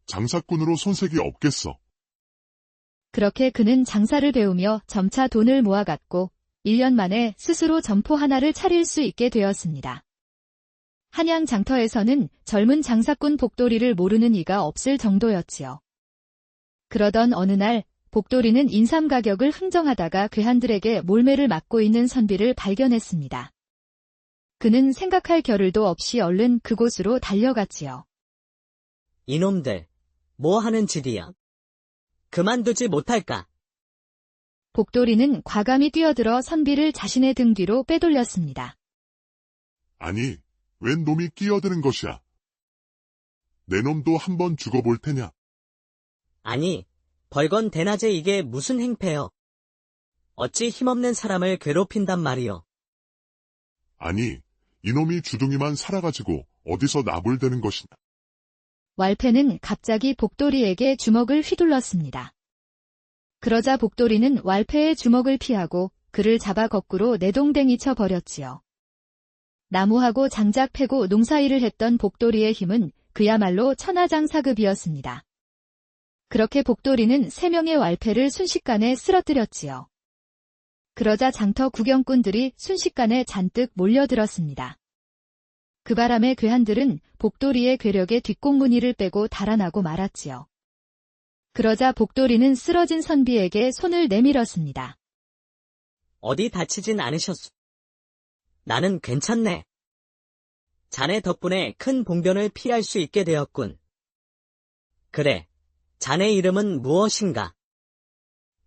S3: 장사꾼으로 손색이 없겠어.
S1: 그렇게 그는 장사를 배우며 점차 돈을 모아갔고 1년 만에 스스로 점포 하나를 차릴 수 있게 되었습니다. 한양 장터에서는 젊은 장사꾼 복돌이를 모르는 이가 없을 정도였지요. 그러던 어느 날 복돌이는 인삼 가격을 흥정하다가 괴한들에게 몰매를 맡고 있는 선비를 발견했습니다. 그는 생각할 겨를도 없이 얼른 그곳으로 달려갔지요.
S2: 이놈들, 뭐 하는 짓이야? 그만두지 못할까?
S1: 복돌이는 과감히 뛰어들어 선비를 자신의 등 뒤로 빼돌렸습니다.
S3: 아니, 웬 놈이 끼어드는 것이야. 내 놈도 한번 죽어볼 테냐.
S2: 아니, 벌건 대낮에 이게 무슨 행패여? 어찌 힘없는 사람을 괴롭힌단 말이여?
S3: 아니, 이놈이 주둥이만 살아가지고 어디서 나불대는 것이냐.
S1: 왈패는 갑자기 복돌이에게 주먹을 휘둘렀습니다. 그러자 복돌이는 왈패의 주먹을 피하고 그를 잡아 거꾸로 내동댕이 쳐 버렸지요. 나무하고 장작 패고 농사일을 했던 복돌이의 힘은 그야말로 천하장사급이었습니다. 그렇게 복돌이는 3명의 왈패를 순식간에 쓰러뜨렸지요. 그러자 장터 구경꾼들이 순식간에 잔뜩 몰려들었습니다. 그 바람에 괴한들은 복돌이의 괴력에 뒷공무니를 빼고 달아나고 말았지요. 그러자 복돌이는 쓰러진 선비에게 손을 내밀었습니다.
S2: 어디 다치진 않으셨소? 나는 괜찮네. 자네 덕분에 큰 봉변을 피할 수 있게 되었군. 그래, 자네 이름은 무엇인가?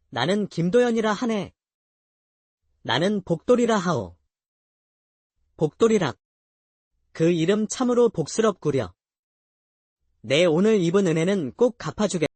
S2: 나는 김도연이라 하네. 나는 복돌이라 하오. 복돌이락. 그 이름 참으로 복스럽구려. 내 오늘 입은 은혜는 꼭 갚아주겠다.